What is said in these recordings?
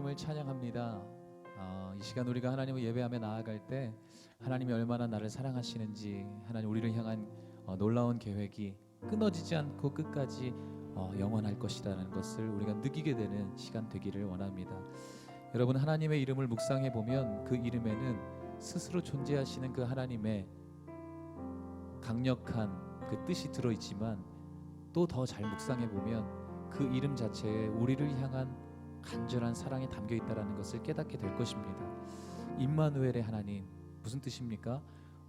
이름을 찬양합니다. 이 시간 우리가 하나님을 예배하며 나아갈 때 하나님이 얼마나 나를 사랑하시는지, 하나님 우리를 향한 놀라운 계획이 끊어지지 않고 끝까지 영원할 것이라는 것을 우리가 느끼게 되는 시간 되기를 원합니다. 여러분, 하나님의 이름을 묵상해 보면 그 이름에는 스스로 존재하시는 그 하나님의 강력한 그 뜻이 들어있지만, 또 더 잘 묵상해 보면 그 이름 자체에 우리를 향한 간절한 사랑이 담겨 있다는 것을 깨닫게 될 것입니다. 임마누엘의 하나님, 무슨 뜻입니까?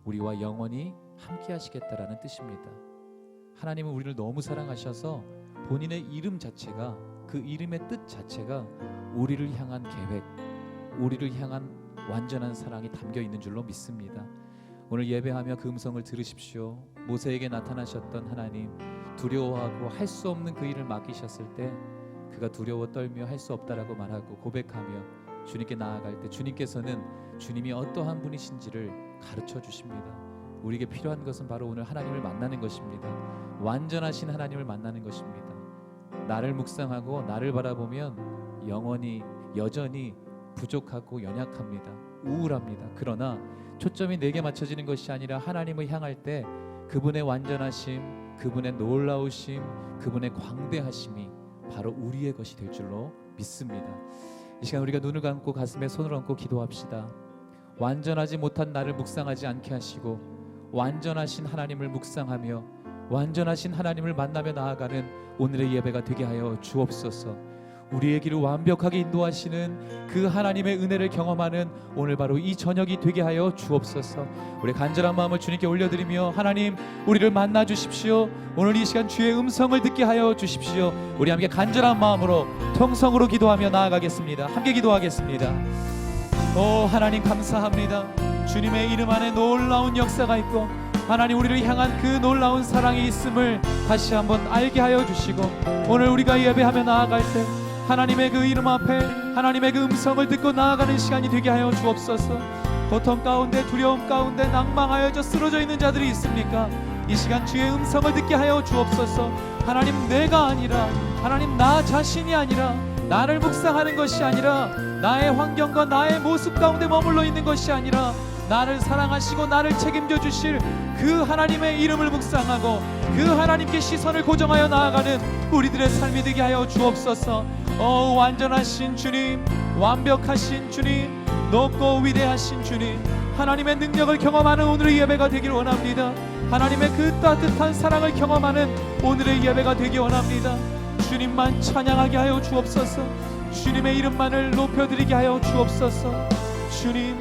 우리와 영원히 함께 하시겠다라는 뜻입니다. 하나님은 우리를 너무 사랑하셔서 본인의 이름 자체가, 그 이름의 뜻 자체가 우리를 향한 계획, 우리를 향한 완전한 사랑이 담겨 있는 줄로 믿습니다. 오늘 예배하며 그 음성을 들으십시오. 모세에게 나타나셨던 하나님, 두려워하고 할 수 없는 그 일을 맡기셨을 때 그가 두려워 떨며 할 수 없다라고 말하고 고백하며 주님께 나아갈 때 주님께서는 주님이 어떠한 분이신지를 가르쳐 주십니다. 우리에게 필요한 것은 바로 오늘 하나님을 만나는 것입니다. 완전하신 하나님을 만나는 것입니다. 나를 묵상하고 나를 바라보면 영원히 여전히 부족하고 연약합니다. 우울합니다. 그러나 초점이 내게 맞춰지는 것이 아니라 하나님을 향할 때 그분의 완전하심, 그분의 놀라우심, 그분의 광대하심이 바로 우리의 것이 될 줄로 믿습니다. 이 시간 우리가 눈을 감고 가슴에 손을 얹고 기도합시다. 완전하지 못한 나를 묵상하지 않게 하시고 완전하신 하나님을 묵상하며 완전하신 하나님을 만나며 나아가는 오늘의 예배가 되게 하여 주옵소서. 우리의 길을 완벽하게 인도하시는 그 하나님의 은혜를 경험하는 오늘 바로 이 저녁이 되게 하여 주옵소서. 우리 간절한 마음을 주님께 올려드리며 하나님, 우리를 만나 주십시오. 오늘 이 시간 주의 음성을 듣게 하여 주십시오. 우리 함께 간절한 마음으로 통성으로 기도하며 나아가겠습니다. 함께 기도하겠습니다. 오 하나님, 감사합니다. 주님의 이름 안에 놀라운 역사가 있고 하나님, 우리를 향한 그 놀라운 사랑이 있음을 다시 한번 알게 하여 주시고, 오늘 우리가 예배하며 나아갈 때 하나님의 그 이름 앞에 하나님의 그 음성을 듣고 나아가는 시간이 되게 하여 주옵소서. 고통 가운데, 두려움 가운데 낭망하여져 쓰러져 있는 자들이 있습니까? 이 시간 주의 음성을 듣게 하여 주옵소서. 하나님, 내가 아니라, 하나님 나 자신이 아니라, 나를 묵상하는 것이 아니라, 나의 환경과 나의 모습 가운데 머물러 있는 것이 아니라 나를 사랑하시고 나를 책임져 주실 그 하나님의 이름을 묵상하고 그 하나님께 시선을 고정하여 나아가는 우리들의 삶이 되게 하여 주옵소서. 완전하신 주님, 완벽하신 주님, 높고 위대하신 주님, 하나님의 능력을 경험하는 오늘의 예배가 되기를 원합니다. 하나님의 그 따뜻한 사랑을 경험하는 오늘의 예배가 되기 원합니다. 주님만 찬양하게 하여 주옵소서. 주님의 이름만을 높여드리게 하여 주옵소서. 주님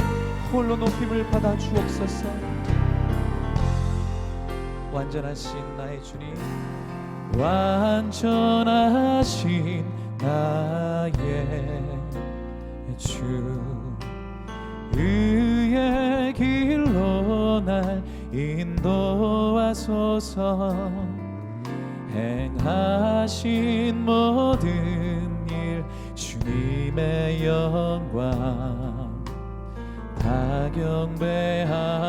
홀로 높임을 받아 주옵소서. 완전하신 나의 주님, 완전하신 나의 주, 의의 길로 날 인도하소서. 행하신 모든 일 주님의 영광 다 경배합니다.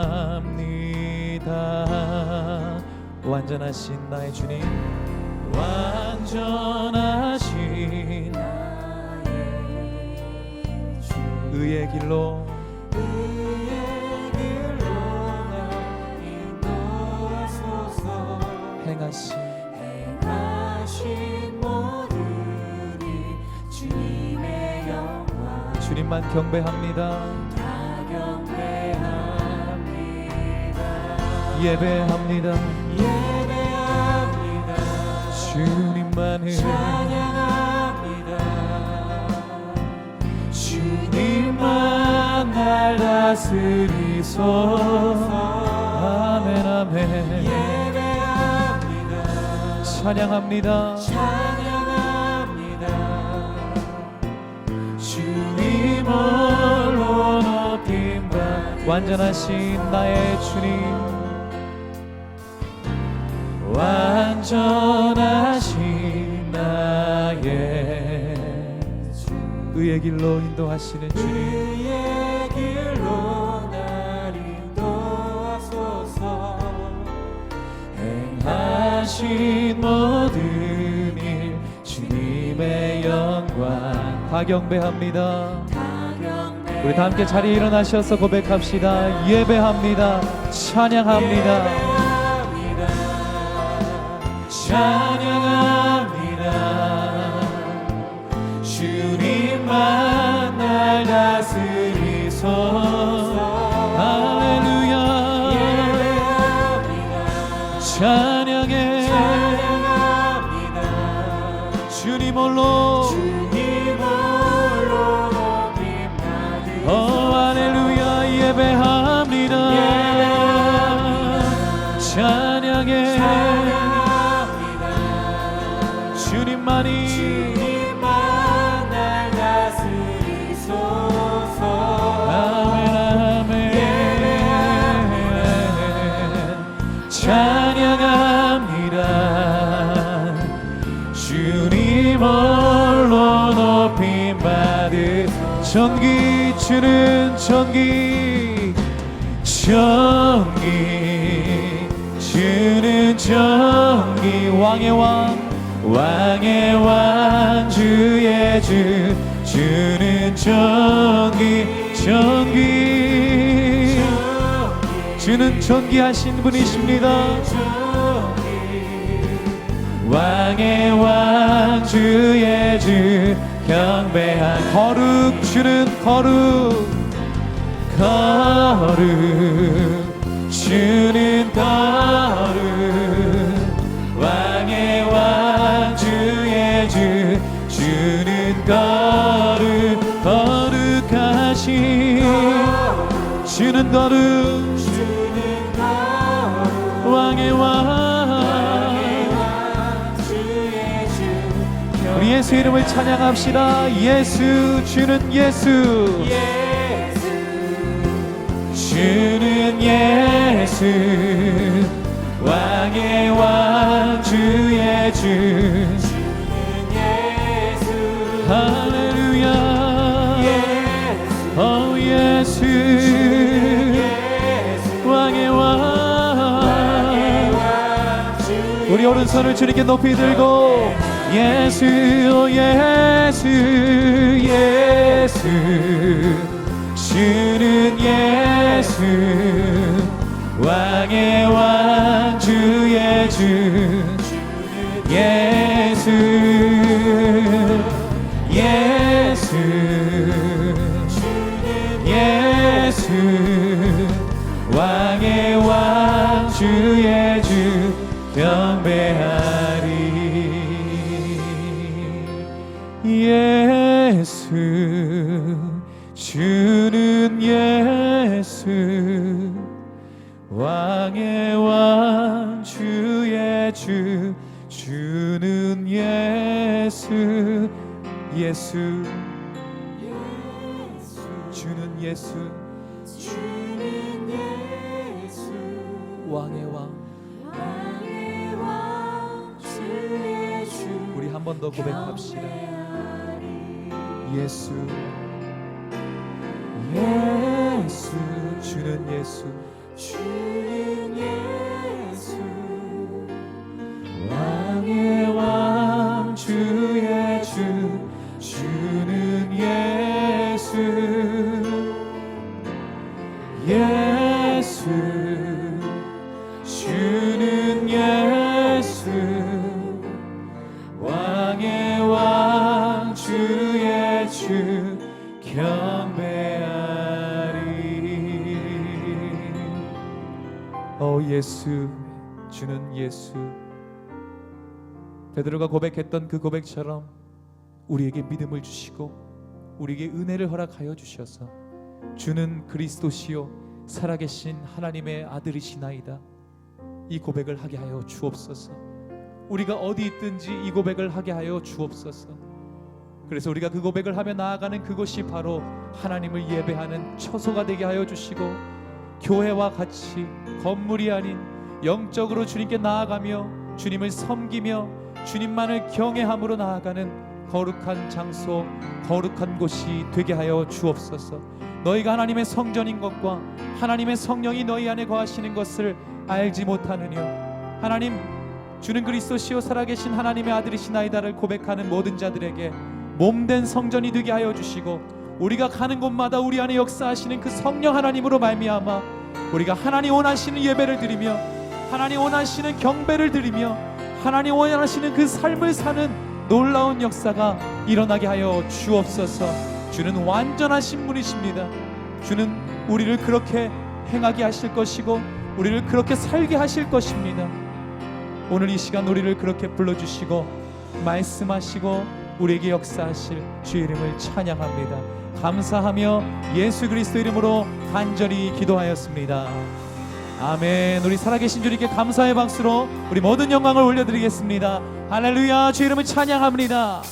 완전하신 나의 주님, 완전하신 나의 주, 의의 길로 날 인도하소서. 행하신 모든 일 주님의 영광 주님만 경배합니다. 예배합니다. 주님만을 찬양합니다. 주님만 날 다스리소서. 아멘 아멘. 예배합니다. 찬양합니다. 주님 홀로 높임받. 완전하신 나의 주님, 완전하신 나의 주, 의의 길로 인도하시는 주님, 의의 길로 날 인도하소서. 행하신 모든 일 주님의 영광 다 경배합니다. 우리 다 함께 자리에 일어나셔서 고백합시다. 예배합니다. 찬양합니다. 찬양합니다. 주님만 날 다스리소서. 할렐루야. 찬양해. 주님 홀로. 할렐루야. 예배합니다. 찬양해. 주님만 날 다스리소서. 아멘 아멘. 찬양합니다. 주님 홀로 높임 받으. 전기 주는 전기 주는 전기. 왕의 왕 왕의 왕 주의 주 주는 전기 주는 전기하신 분이십니다. 왕의 왕 주의 주 경배한 거룩 주는 거룩 주는 거룩 왕의 왕 주의 주 주는 거룩하신 주는 거룩 왕의 왕 주의 주. 우리 예수 이름을 찬양합시다. 예수 주는 예수 주는 예수 왕의 왕 주의 주 주는 예수. 할렐루야. 오 예수 왕의 왕. 우리 오른손을 주님께 높이 들고 예수 오 예수 예수 주는 예수 왕의 왕 주의 주 예수 예수 예수 왕의 왕 주의 주 경배하리. 예수 주는 예수 왕의 왕 주의 주 주는 예수 예수 주는 예수 왕의 왕 주의 주. 우리 한 번 더 고백합시다. 예수 예수 주는 예수 주는 예수 왕의 왕 주의 주 주는 예수 예수 주는 예수 왕의 왕 주의 주 경배하리. 오 예수 주는 예수. 베드로가 고백했던 그 고백처럼 우리에게 믿음을 주시고 우리에게 은혜를 허락하여 주셔서 주는 그리스도시요 살아계신 하나님의 아들이시나이다. 이 고백을 하게 하여 주옵소서. 우리가 어디 있든지 이 고백을 하게 하여 주옵소서. 그래서 우리가 그 고백을 하며 나아가는 그곳이 바로 하나님을 예배하는 처소가 되게 하여 주시고 교회와 같이 건물이 아닌 영적으로 주님께 나아가며 주님을 섬기며 주님만을 경외함으로 나아가는 거룩한 장소, 거룩한 곳이 되게 하여 주옵소서. 너희가 하나님의 성전인 것과 하나님의 성령이 너희 안에 거하시는 것을 알지 못하느냐. 하나님 주는 그리스도시요 살아계신 하나님의 아들이시나이다를 고백하는 모든 자들에게 몸된 성전이 되게 하여 주시고, 우리가 가는 곳마다 우리 안에 역사하시는 그 성령 하나님으로 말미암아 우리가 하나님 원하시는 예배를 드리며 하나님 원하시는 경배를 드리며 하나님 원하시는 그 삶을 사는 놀라운 역사가 일어나게 하여 주옵소서. 주는 완전하신 분이십니다. 주는 우리를 그렇게 행하게 하실 것이고 우리를 그렇게 살게 하실 것입니다. 오늘 이 시간 우리를 그렇게 불러주시고 말씀하시고 우리에게 역사하실 주의 이름을 찬양합니다. 감사하며 예수 그리스도 이름으로 간절히 기도하였습니다. 아멘. 우리 살아계신 주님께 감사의 박수로 우리 모든 영광을 올려드리겠습니다. 할렐루야. 주의 이름을 찬양합니다.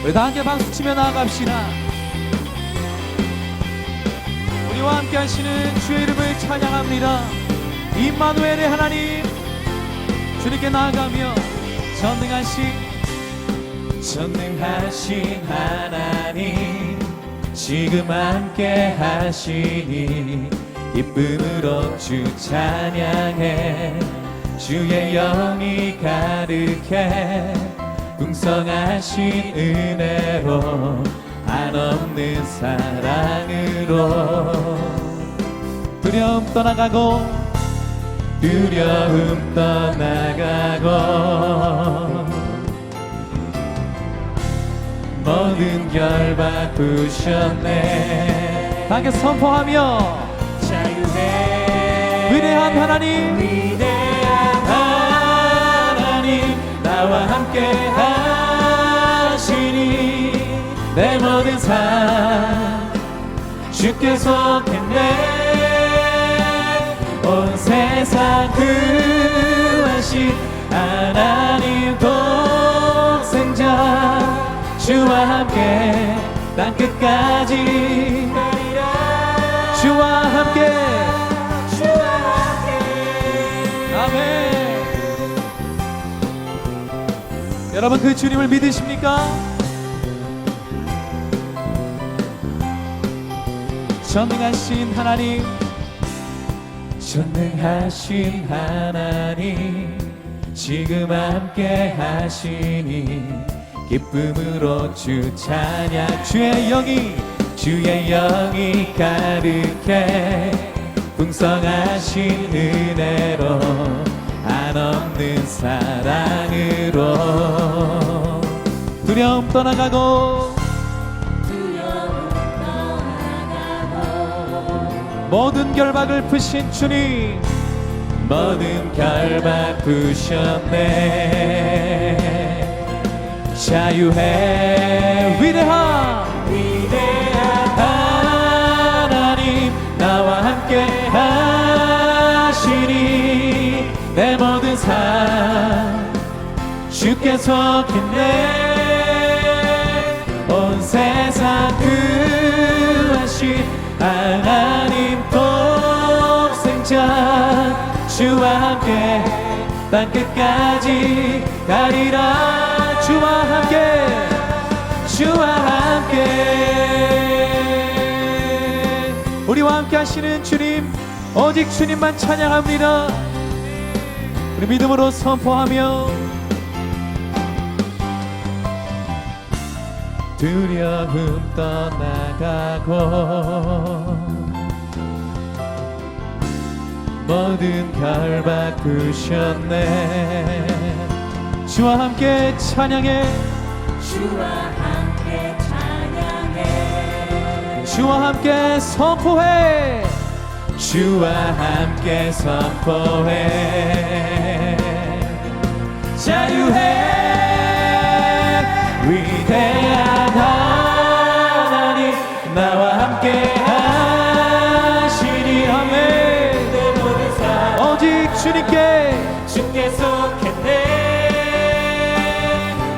우리 다 함께 박수치며 나아갑시다. 우리와 함께 하시는 주의 이름을 찬양합니다. 임마누엘의 하나님, 주님께 나아가며 전능하신 하나님, 지금 함께 하시니 기쁨으로 주 찬양해. 주의 영이 가득해 풍성하신 은혜로 한없는 사랑으로 두려움 떠나가고 모든 결박 부셨네. 함께 선포하며 자유해. 위대한 하나님, 나와 함께 하시니 내 모든 삶 주께 속했네. 온 세상 구하신 하나님 독생자, 주와 함께 땅끝까지 가리라. 주와 함께 아멘. 여러분 그 주님을 믿으십니까? 전능하신 하나님, 지금 함께 하시니 기쁨으로 주 찬양. 주의 영이 가득해 풍성하신 은혜로 한없는 사랑으로 두려움 떠나가고 모든 결박을 푸신 주님, 모든 결박 푸셨네. 자유해. 위대한 하나님, 나와 함께 하시니 내 모든 삶 주께 속했네. 온 세상 구하신 하나님 독생자, 주와 함께 땅끝까지 가리라. 주와 함께 우리와 함께 하시는 주님, 오직 주님만 찬양합니다. 우리 믿음으로 선포하며 두려움 떠나가고 모든 결박 푸셨네. 주와 함께 찬양해. 주와 함께 선포해. 자유해. 위대한 하나님, 나와 함께 하시니 아멘. 오직 주께 속했네.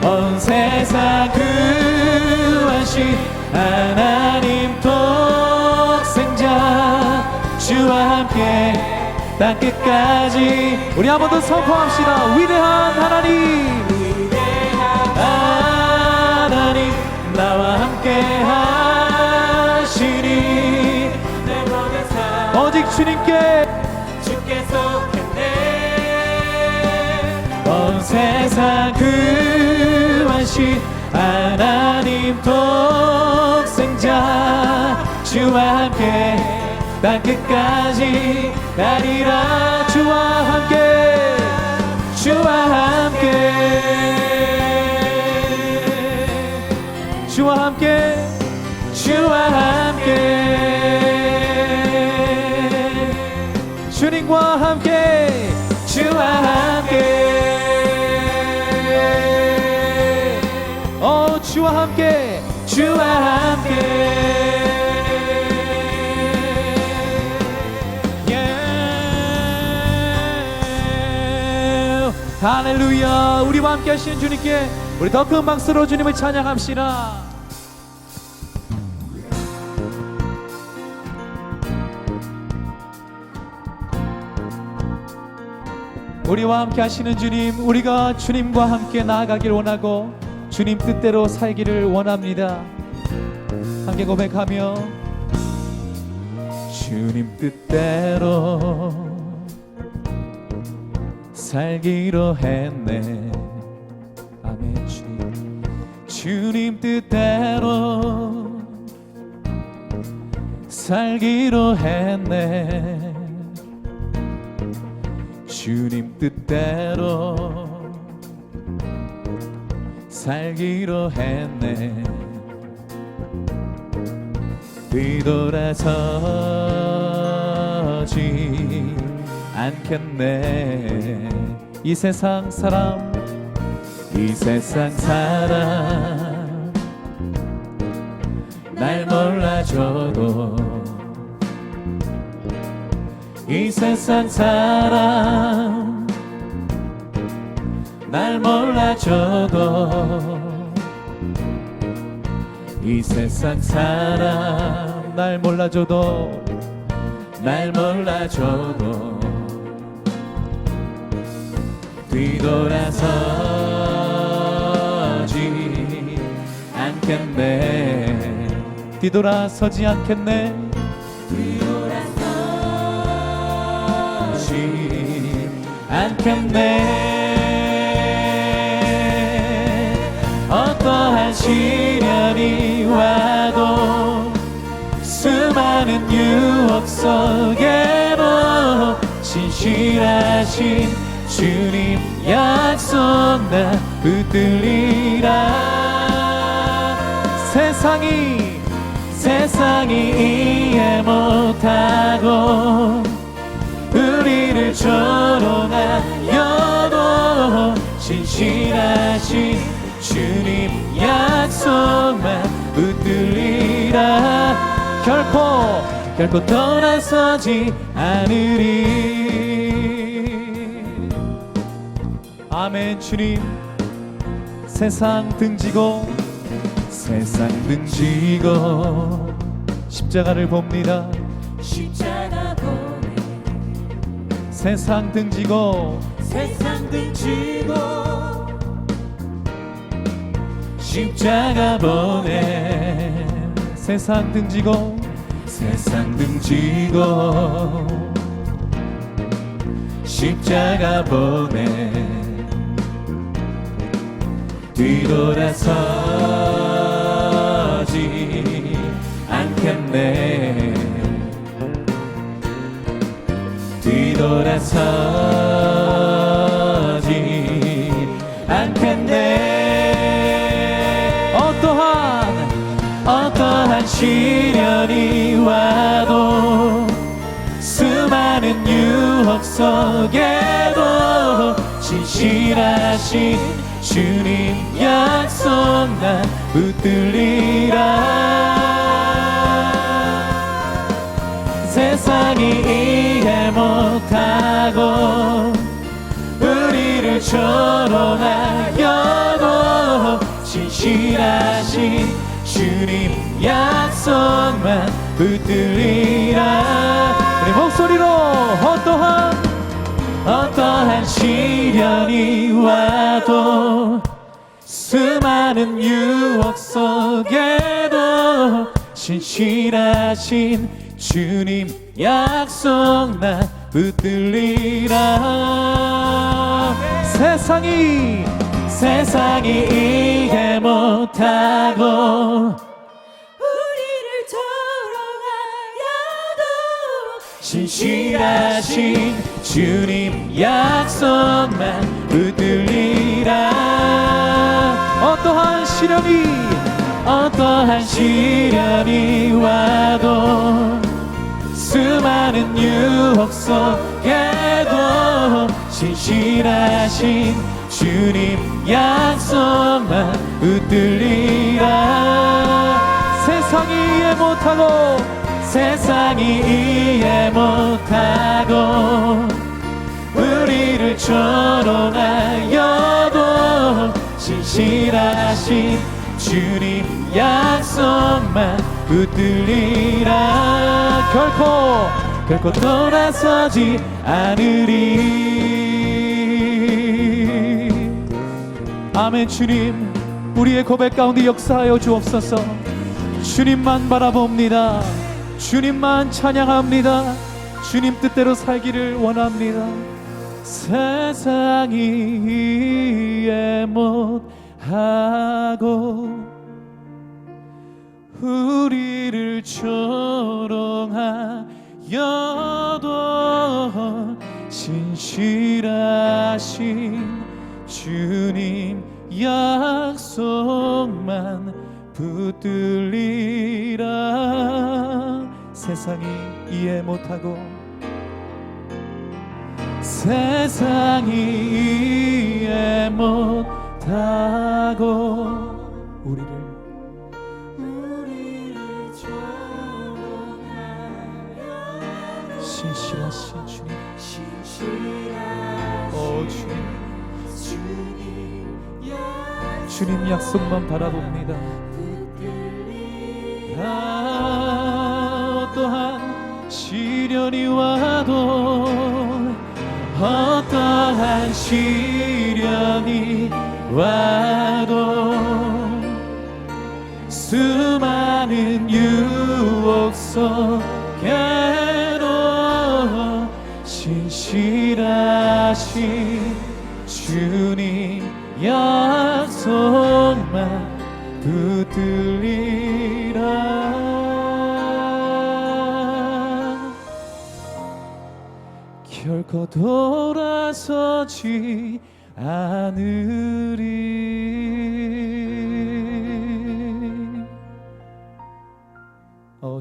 온 세상 구하신 하나님 독생자, 주와 함께 땅끝까지. 우리 한 번 더 선포합시다. 위대한 하나님, 나와 함께 하시니 오직 주께 속했네. 세상 구하신 하나님 독생자 주와 함께 땅 끝까지 가리라. 주와 함께 주와 함께 주와 함께 주와 함께 주님과 함께 주와 함께 주와 함께 주와 함께 할렐루야. 우리와 함께 하시는 주님께 우리 더 큰 박수로 주님을 찬양합시다. 우리와 함께 하시는 주님, 우리가 주님과 함께 나아가길 원하고 주님 뜻대로 살기를 원합니다. 함께 고백하며 주님 뜻대로 살기로 했네. 아멘. 주님 뜻대로 살기로 했네. 주님 뜻대로 살기로 했네. 뒤돌아서지 않겠네. 이 세상 사람 날 몰라줘도 이 세상 사람 날 몰라줘도 이 세상 사람 날 몰라줘도 뒤돌아서지 않겠네. 뒤돌아서지 않겠네. 뒤돌아서지 않겠네. 어떠한 시련이 와도 수많은 유혹 속에도 신실하신 주님 약속 나 붙들리라. 세상이 이해 못하고 우리를 조롱하여도 신실하신 주님 약속만 붙들리라. 결코 떠나서지 않으리. 아멘. 주님 세상 등지고 십자가를 봅니다. 세상 등지고 십자가 보내. 세상 등지고 십자가 보내. 뒤돌아서지 않겠네. 뒤돌아서지 않겠네. 어떠한 시련이 와도 수많은 유혹 속에도 신실하신 주님 약속 난 붙들리라. 세상이 이해 못하고 우리를 조롱하여도 신실하신 주님 약속만 붙들리라. 우리 목소리로 어떠한 시련이 와도 수많은 유혹 속에도 신실하신 주님 약속 나 붙들리라. 세상이 이해 못하고 우리를 조롱하여도 신실하신 주님 약속만 붙들리라. 어떠한 시련이 와도 수많은 유혹 속에도 신실하신 주님 약속만 붙들리라. 세상이 이해 못하고 우리를 조롱하여도 신실하신 주님 약속만 붙들리라. 결코 돌아서지 않으리. 아멘. 주님, 우리의 고백 가운데 역사하여 주옵소서. 주님만 바라봅니다. 주님만 찬양합니다. 주님 뜻대로 살기를 원합니다. 세상이 이해 못하고 우리를 조롱하여도 신실하신 주님 약속만 붙들리라. 세상이 이해 못하고 우리를 조롱하여 신실하신 주님, 주님 약속만 바라봅니다. 어떠한 시련이 와도 어떠한 시련이 와도 수많은 유혹 속에도 신실하신 주님 약속만 붙들리라. 결코 돌아서지 않으리.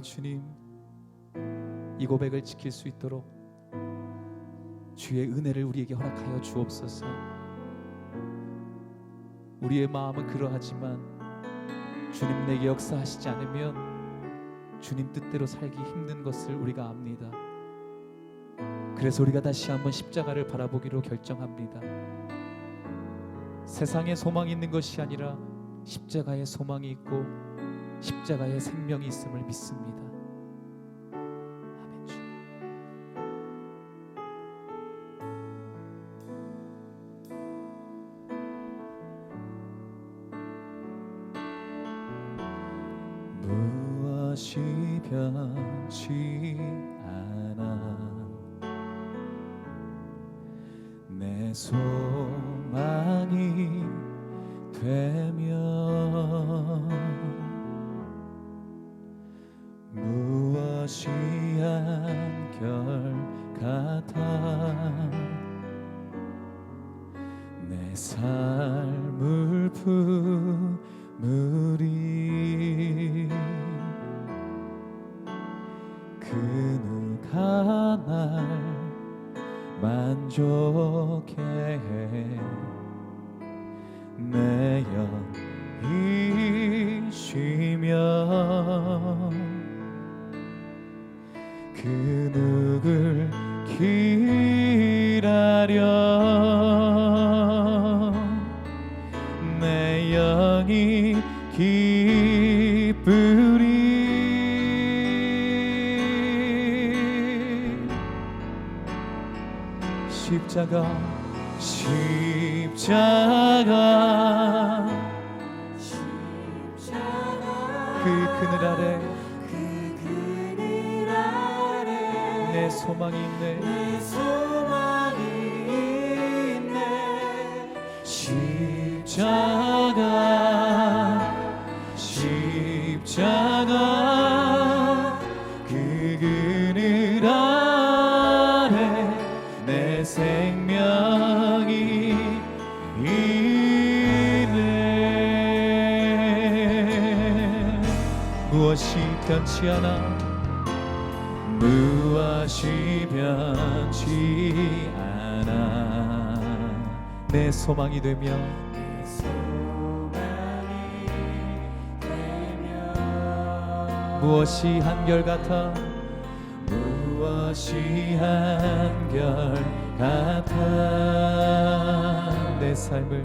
주님, 이 고백을 지킬 수 있도록 주의 은혜를 우리에게 허락하여 주옵소서. 우리의 마음은 그러하지만 주님 내게 역사하시지 않으면 주님 뜻대로 살기 힘든 것을 우리가 압니다. 그래서 우리가 다시 한번 십자가를 바라보기로 결정합니다. 세상에 소망이 있는 것이 아니라 십자가에 소망이 있고 십자가에 생명이 있음을 믿습니다. 아멘. 주. 무엇이 변치 않아 내 소망이 되면 무엇이 한결 같아 내 삶을 품으리 그 누가 날 만족해 내 영이 쉬며 그 누굴 기다려 내 영이 기쁘리 십자가 그 그늘 아래 내 소망이 있네 십자가 그 그늘 아래 내 생명이 있네. 무엇이 변치 않아 무엇이 변치 않아 내 소망이 되며 무엇이 한결같아 무엇이 한결같아 내 삶을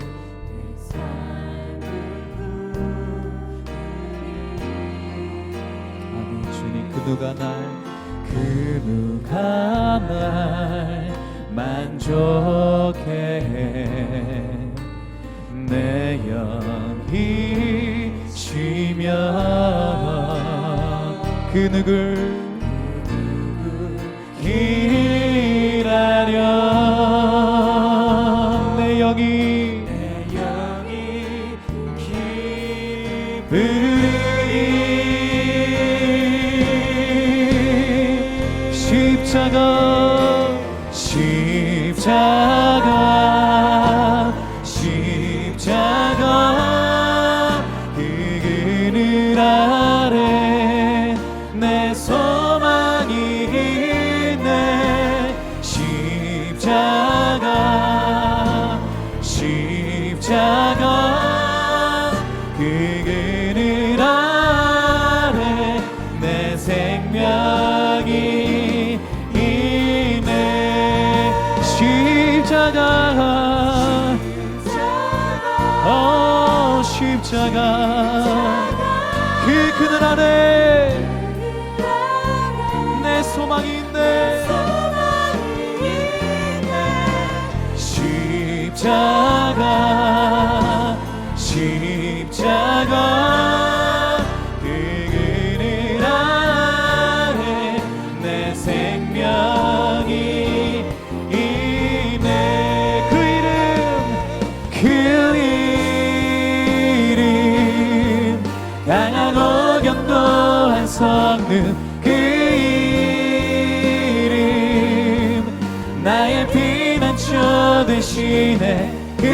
아니 주님 그 누가 날 만족해 내 영이 쉬며 그 누굴 기다려 내 영이 기쁘리 십자가 그 그늘 아래 내 소망이 있네 십자가 그 그늘 아래 내 생명이 있네 십자가 그 그늘 아래 내 소망이 있네 십자가 그 그늘 아래 내 생명이 있네 그 이름 강하고 견고한 성능 그 이름 나의 피난처 되시네 그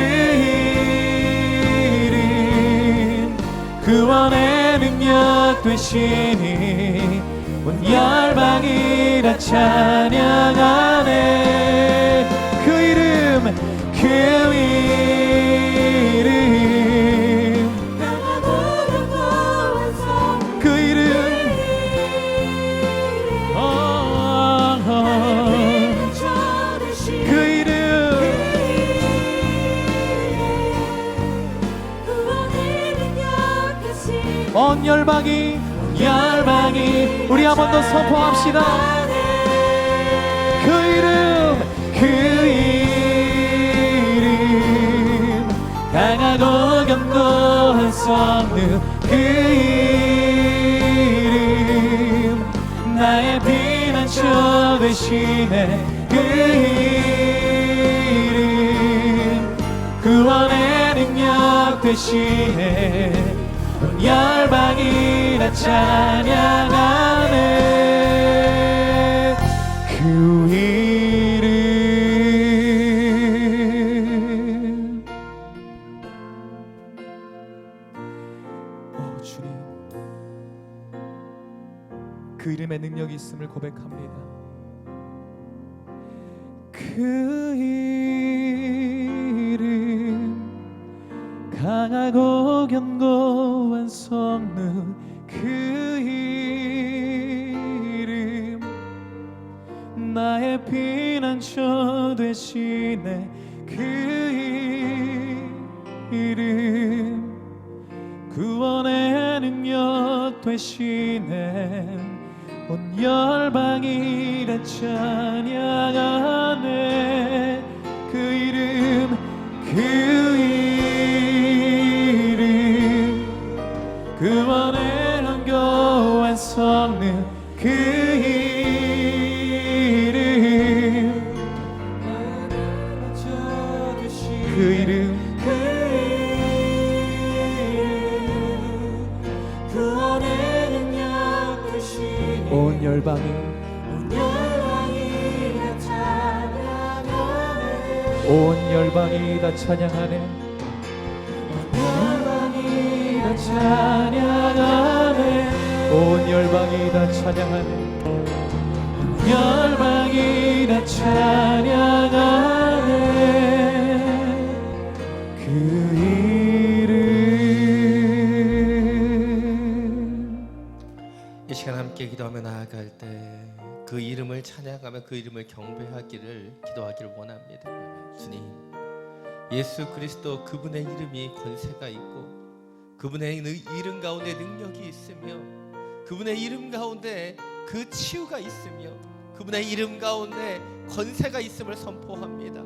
이름 구원의 능력 되시니 온 열방이 다 찬양하네 그 이름 온 열방이 우리 한 번 더 선포합시다 그 이름 강하고 견고한 성능 그 이름 나의 피난처 되시네 그 이름 구원의 능력 되시네 열방이 다 찬양하네 그 이름 오 주님 그 이름의 능력이 있음을 고백합니다 그 이름 강하고 견고한 성능 그 이름 나의 피난처 되시네 그 이름 구원의 능력 되시네 온 열방이 다 찬양하네 그 이름 구원의 견고한 성능 그 이름 열방이 온 열방이 다 찬양하네. 온 열방이 다 찬양하네. 온 열방이 다 찬양하네. 온 열방이 다 찬양하네. 그 이름. 이 시간 함께 기도하며 나아갈 때 그 이름을 찬양하며 그 이름을 경배하기를 기도하기를 원합니다. 주님, 예수 그리스도 그분의 이름이 권세가 있고 그분의 이름 가운데 능력이 있으며 그분의 이름 가운데 그 치유가 있으며 그분의 이름 가운데 권세가 있음을 선포합니다.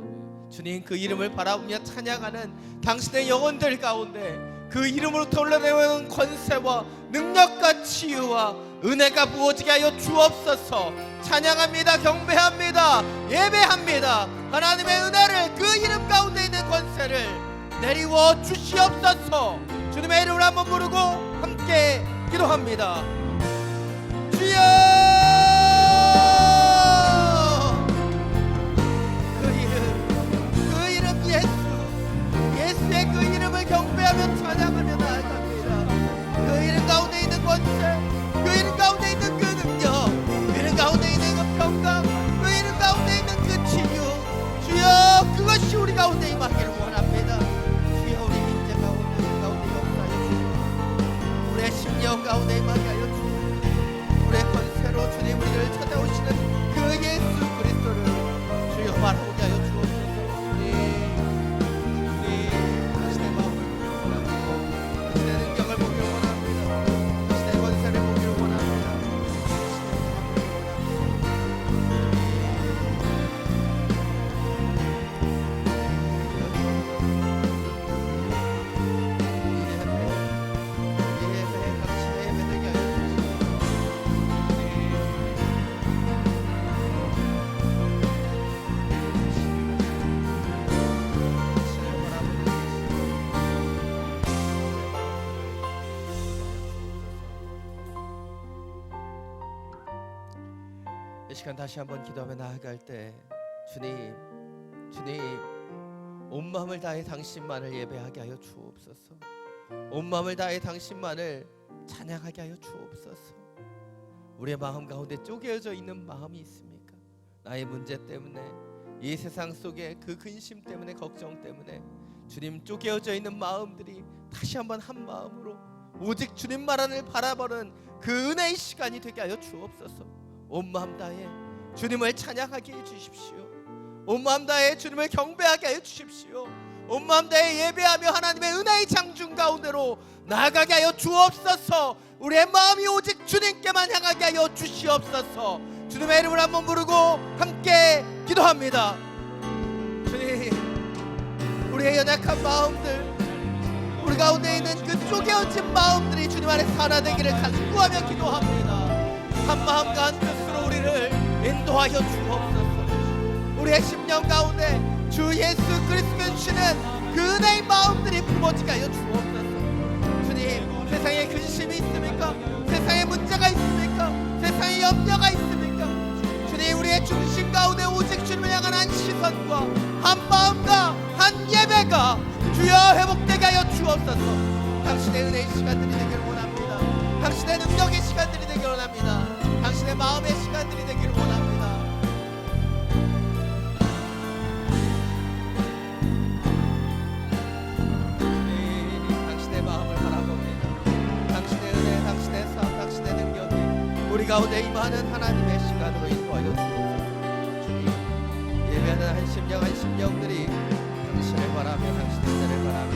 주님, 그 이름을 바라보며 찬양하는 당신의 영혼들 가운데 그 이름으로부터 흘러내오는 권세와 능력과 치유와 은혜가 부어지게 하여 주옵소서. 찬양합니다. 경배합니다. 예배합니다. 하나님의 은혜를, 그 이름 가운데 있는 권세를 내리워 주시옵소서. 주님의 이름을 한번 부르고 함께 기도합니다. 주여, 그 이름 예수의 그 이름을 경배하며 찬양하며 나아갑니다. 그 이름 가운데 있는 권세, 그 이름 가운데 있는 그 능력, 그 이름 가운데 있는 그 평강, 그 이름 가운데 있는 그 치유, 주여, 그것이 우리 가운데 임하기를 원합니다. 주여, 우리 인재 가운데 역사해 주시고 우리의 심령 가운데 임하게 하여 주시고 우리의 권세로 주님 우리를 찾아오시는 그 예수 그리스도를 주여 바라보게 하여 주옵소서. 우리 당신의 마음을 보기를 원합니다. 당신의 능력을 보기를 원합니다. 당신의 권세를 보기를 원합니다. 이 시간 다시 한번 기도하며 나아갈 때 주님 온 마음을 다해 당신만을 예배하게 하여 주옵소서. 온 마음을 다해 당신만을 찬양하게 하여 주옵소서. 우리의 마음 가운데 쪼개져 있는 마음이 있습니까? 나의 문제 때문에, 이 세상 속에 그 근심 때문에, 걱정 때문에 주님 쪼개져 있는 마음들이 다시 한번 한 마음으로 오직 주님만을 바라보는 그 은혜의 시간이 되게 하여 주옵소서. 온 마음 다해 주님을 찬양하게 해주십시오. 온 마음 다해 주님을 경배하게 하여 주십시오. 온 마음 다해 예배하며 하나님의 은혜의 장중 가운데로 나아가게 하여 주옵소서. 우리의 마음이 오직 주님께만 향하게 하여 주시옵소서. 주님의 이름을 한번 부르고 함께 기도합니다. 주님, 우리의 연약한 마음들, 우리 가운데 있는 그 쪼개어진 마음들이 주님 안에서 하나 되기를 간구하며 기도합니다. 한 마음과 한 뜻으로 우리를 인도하여 주옵소서. 우리의 심령 가운데 주 예수 그리스도가 주시는 그 은혜의 마음들이 부어지게 하여 주옵소서. 주님, 세상에 근심이 있습니까? 세상에 문제가 있습니까? 세상에 염려가 있습니까? 주님, 우리의 중심 가운데 오직 주님을 향한 한 시선과 한 마음과 한 예배가 주여 회복되게 하여 주옵소서. 당신의 은혜의 시간들이 되기를 원합니다. 당신의 능력의 시간들이 되기를 원합니다. 당신의 마음의 시간들이 되기를 원합니다. 당신의 마음을 바라봅니다. 당신의 은혜, 당신의 삶, 당신의 능력이 우리 가운데 임하는 하나님의 시간으로 인도하여 주옵소서. 주님, 예배하는 한 심령 한 심령들이 당신을 바라며 당신의 은혜를 바라며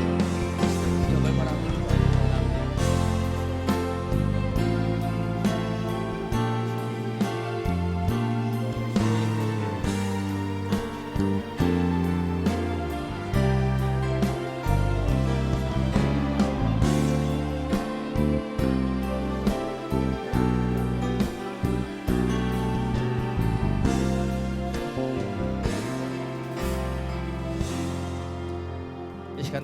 당신의 능력을 바라며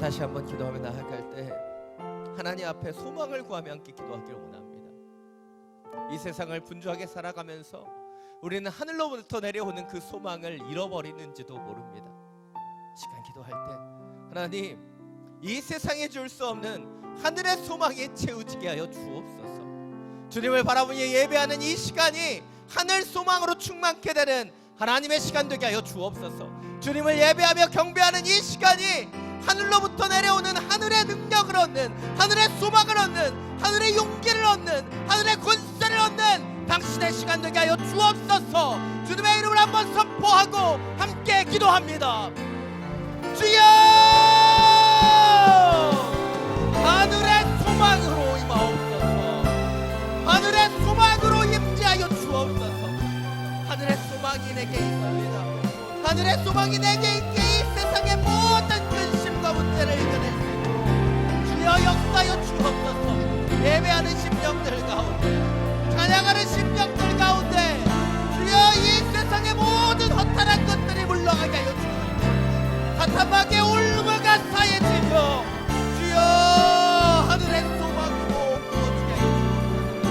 다시 한번 기도하며 나아갈 때 하나님 앞에 소망을 구하며 함께 기도하기를 원합니다. 이 세상을 분주하게 살아가면서 우리는 하늘로부터 내려오는 그 소망을 잃어버리는지도 모릅니다. 시간 기도할 때 하나님, 이 세상에 줄 수 없는 하늘의 소망에 채우지게 하여 주옵소서. 주님을 바라보며 예배하는 이 시간이 하늘 소망으로 충만케 되는 하나님의 시간 되게 하여 주옵소서. 주님을 예배하며 경배하는 이 시간이 하늘로부터 내려오는 하늘의 능력을 얻는, 하늘의 소망을 얻는, 하늘의 용기를 얻는, 하늘의 권세를 얻는 당신의 시간 되게 하여 주옵소서. 주님의 이름을 한번 선포하고 함께 기도합니다. 주여, 하늘의 소망으로 임하옵소서. 하늘의 소망으로 임재하여 주옵소서. 하늘의 소망이 내게 있습니다. 하늘의 소망이 내게 있기에 이 세상의 모든 근심과 문제를 이겨낼 수 있도록 주여 역사하여 주옵소서. 예배하는 심령들 가운데, 찬양하는 심령들 가운데 주여 이 세상의 모든 허탈한 것들이 물러가게 하여 주옵소서. 사탄막에 울무가 사해지며 주여 하늘의 소망으로 부어주게 하여 주옵소서.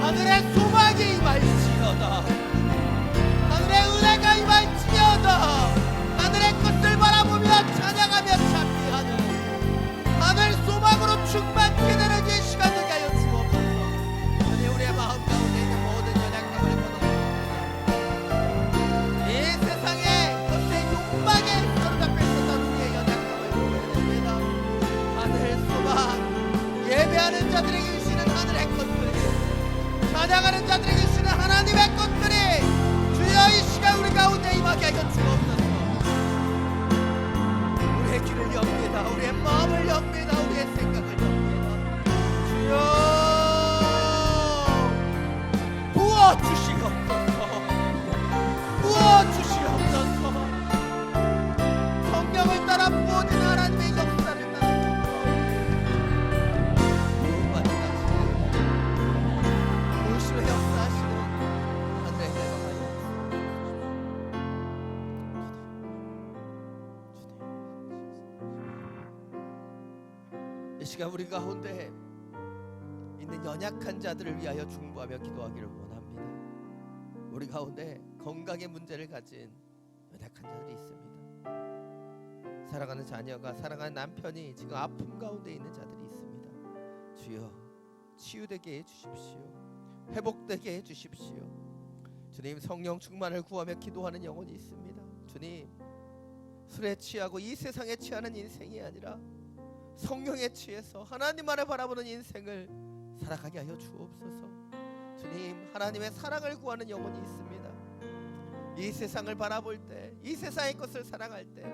하늘의 소망이 임할지어다. 하늘의 은혜가 임할지어다. 하늘의 것을 바라보며 찬양하며 찬미하는 하늘 소망으로 충만케 되는 이 시간 되게 하여 주옵소서. 주님, 우리의 마음 가운데 있는 모든 연약함을 걷어내옵소서. 이 세상에 것의 욕망에 사로잡혀 있었던 우리의 연약함을 걷어냅니다. 하늘 소망, 예배하는 자들에게 주시는 하늘의 것들이, 찬양하는 자들에게 주시는 하나님의 것들이 주여 이 시간 우리 가운데 임하게 하여 주옵소서. 우리의 귀를 엽니다. 우리의 마음을 엽니다. 우리의 생각을 엽니다. 주여 부어주시옵소서. 부어주시옵소서. 성령을 따라 부어지는 하나님의 역사를 따라 오심의 역사하시는 하늘의 대박하여 이 시간 우리 가운데 있는 연약한 자들을 위하여 중보하며 기도하기를 원합니다. 우리 가운데 건강의 문제를 가진 연약한 자들이 있습니다. 사랑하는 자녀가, 사랑하는 남편이 지금 아픔 가운데 있는 자들이 있습니다. 주여 치유되게 해주십시오. 회복되게 해주십시오. 주님, 성령 충만을 구하며 기도하는 영혼이 있습니다. 주님, 술에 취하고 이 세상에 취하는 인생이 아니라 성령에 취해서 하나님만을 바라보는 인생을 살아가게 하여 주옵소서. 주님, 하나님의 사랑을 구하는 영혼이 있습니다. 이 세상을 바라볼 때, 이 세상의 것을 사랑할 때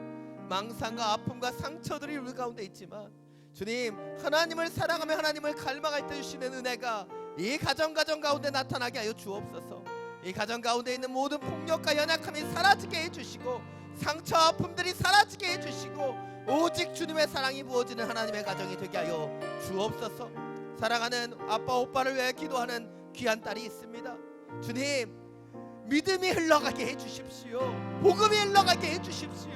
망상과 아픔과 상처들이 우리 가운데 있지만 주님, 하나님을 사랑하며 하나님을 갈망할 때 주시는 은혜가 이 가정 가운데 나타나게 하여 주옵소서. 이 가정 가운데 있는 모든 폭력과 연약함이 사라지게 해주시고 상처 아픔들이 사라지게 해주시고 오직 주님의 사랑이 부어지는 하나님의 가정이 되게 하여 주옵소서. 사랑하는 아빠 오빠를 위해 기도하는 귀한 딸이 있습니다. 주님, 믿음이 흘러가게 해주십시오. 복음이 흘러가게 해주십시오.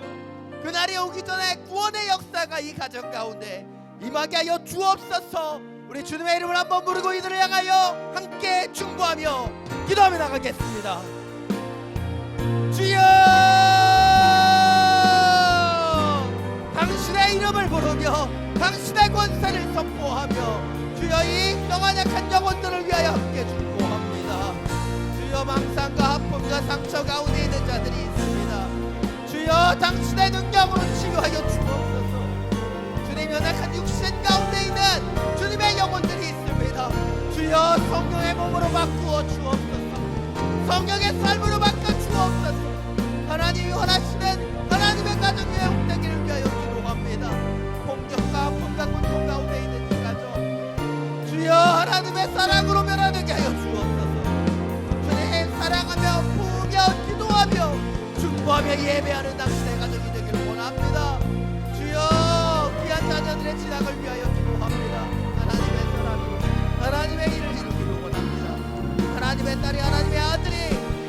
그날이 오기 전에 구원의 역사가 이 가정 가운데 임하게 하여 주옵소서. 우리 주님의 이름을 한번 부르고 이들을 향하여 함께 중보하며 기도하며 나가겠습니다. 주여, 당신의 이름을 부르며 당신의 권세를 선포하며 주여 이 영원한 영혼들을 위하여 함께 중보합니다. 주여, 망상과 아픔과 상처 가운데 있는 자들이 있습니다. 주여, 당신의 능력으로 치유하여 주옵소서. 주님, 연약한 육신 가운데 있는 주님의 영혼들이 있습니다. 주여, 성령의 몸으로 바꾸어 주옵소서. 성령의 삶으로 바꿔 주옵소서. 하나님이 원하시는 하나님의 가정의 회복되기를 위하여 기도합니다. 폭력과 아픔과 고통 가운데 있는 이 가정, 주여 하나님의 사랑으로 변화되게 하여 주옵소서. 주님, 사랑하며 부으며 기도하며 중보하며 예배하는 당신의 가정이 되기를 원합니다. 주여, 귀한 자녀들의 진학을 위하여 기도합니다. 하나님의 사랑으로 하나님의 일을 이루기를 원합니다. 하나님의 딸이, 하나님의 아들이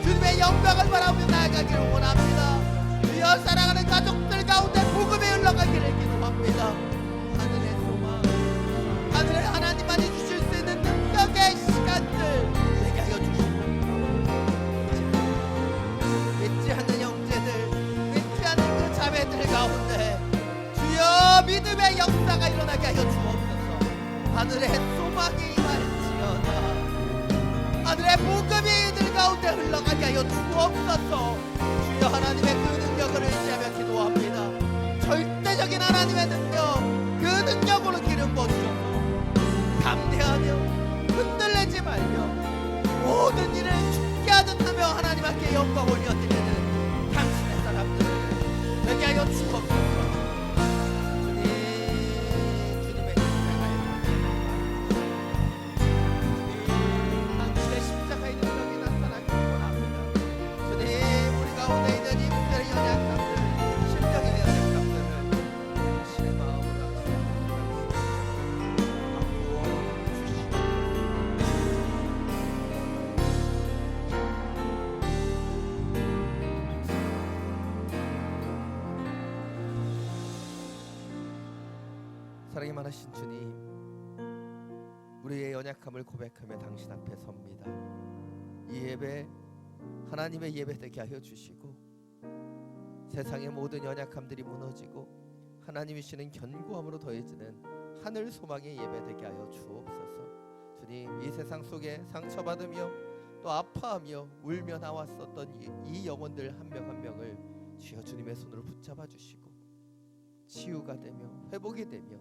주님의 영광을 바라보며 나아가기를 원합니다. 주여, 사랑하는 가족들 가운데 복음이 흘러가기를 기도합니다. 하늘의 소망, 하늘의 하나님만이 주실 수 있는 능력의 시간들 역사가 일어나게 하여 주옵소서. 하늘의 소망이 임할지어다. 하늘의 복음이 이들 가운데 흘러가게 하여 주옵소서. 주여 하나님의 그 능력을 의지하며 기도합니다. 절대적인 하나님의 능력, 그 능력으로 기름 부어주셔서 감내하며 흔들리지 말며 모든 일을 죽게 하듯 하며 하나님 앞에 영광 올려드리는 당신의 사람들을 되게 하여 주옵소서. 주님의 십자가의 능력이 나타나기 원합니다. 주님, 우리 가운데 있는 이 분들의 연약함들, 심령의 연약함들을 당신의 마음으로 바꾸어 주시옵소서. 사랑이 많으신 주님, 우리의 연약함을 고백하며 당신 앞에 섭니다. 이 예배 하나님의 예배 되게 하여 주시고 세상의 모든 연약함들이 무너지고 하나님이시는 견고함으로 더해지는 하늘 소망의 예배 되게 하여 주옵소서. 주님, 이 세상 속에 상처받으며 또 아파하며 울며 나왔었던 이 영혼들 한 명 한 명을 주여 주님의 손으로 붙잡아 주시고 치유가 되며 회복이 되며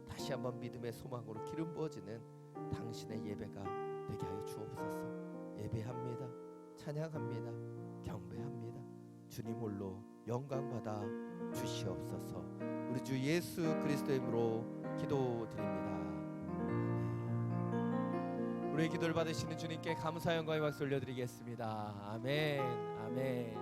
다시 한번 믿음의 소망으로 기름 부어지는 당신의 예배가 되게 하여 주옵소서. 예배합니다. 찬양합니다. 경배합니다. 주님 홀로 영광 받아 주시옵소서. 우리 주 예수 그리스도의 이름으로 기도드립니다. 우리의 기도를 받으시는 주님께 감사 영광의 박수 올려드리겠습니다. 아멘. 아멘.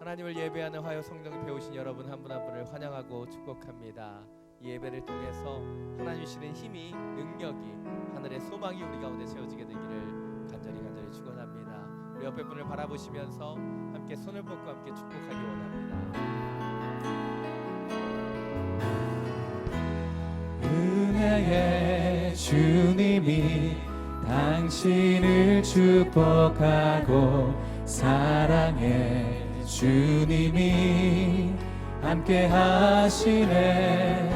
하나님을 예배하는 화요 성령 배우신 여러분 한 분 한 분을 환영하고 축복합니다. 이 예배를 통해서 하나님 주시는 힘이, 능력이, 하늘의 소망이 우리 가운데 세워지게 되기를 간절히 축원합니다. 우리 옆에 분을 바라보시면서 함께 손을 뻗고 함께 축복하기 원합니다. 은혜의 주님이 당신을 축복하고 사랑의 주님이 함께 하시네.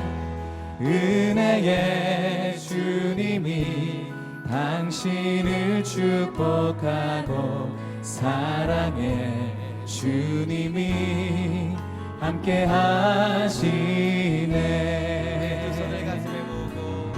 은혜의 주님이 당신을 축복하고 사랑의 주님이 함께 하시네. 두 손을 가슴에 모으고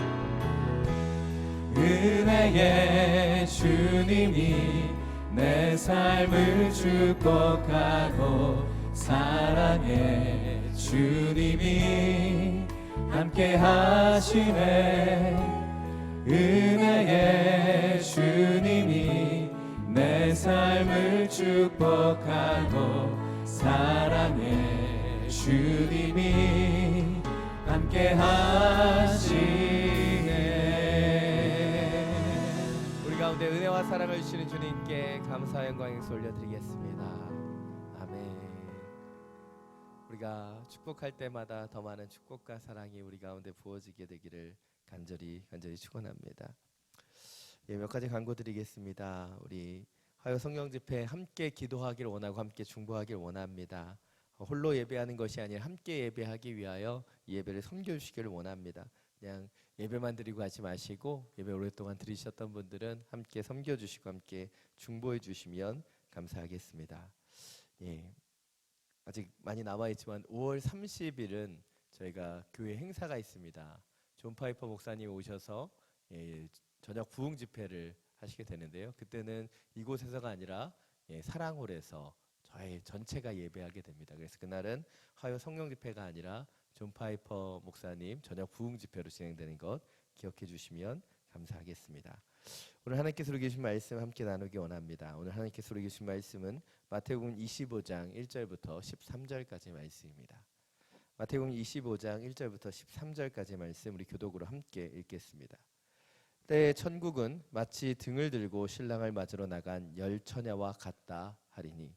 은혜의 주님이 내 삶을 축복하고 사랑의 주님이 함께 하시네. 은혜의 주님이 내 삶을 축복하고 사랑의 주님이 함께 하시네. 우리 가운데 은혜와 사랑을 주시는 주님께 감사 영광의 박수 올려드리겠습니다. 아멘. 우리가 축복할 때마다 더 많은 축복과 사랑이 우리 가운데 부어지게 되기를 간절히 축원합니다. 예, 몇 가지 간구 드리겠습니다. 우리 화요 성령 집회 함께 기도하기를 원하고 함께 중보하기를 원합니다. 홀로 예배하는 것이 아니라 함께 예배하기 위하여 이 예배를 섬겨주시기를 원합니다. 그냥 예배만 드리고 가지 마시고 예배 오랫동안 드리셨던 분들은 함께 섬겨주시고 함께 중보해 주시면 감사하겠습니다. 예, 아직 많이 남아있지만 5월 30일은 저희가 교회 행사가 있습니다. 존 파이퍼 목사님 오셔서 저녁 부흥 집회를 하시게 되는데요. 그때는 이곳에서가 아니라 사랑홀에서 저희 전체가 예배하게 됩니다. 그래서 그날은 화요 성령 집회가 아니라 존 파이퍼 목사님 저녁 부흥 집회로 진행되는 것 기억해 주시면 감사하겠습니다. 오늘 하나님께서 우리 주신 말씀 함께 나누기 원합니다. 오늘 하나님께서 우리 주신 말씀은 마태복음 25장 1절부터 13절까지 말씀입니다. 마태복음 25장 1절부터 13절까지 말씀 우리 교독으로 함께 읽겠습니다. 때에 천국은 마치 등을 들고 신랑을 맞으러 나간 10처녀와 같다 하리니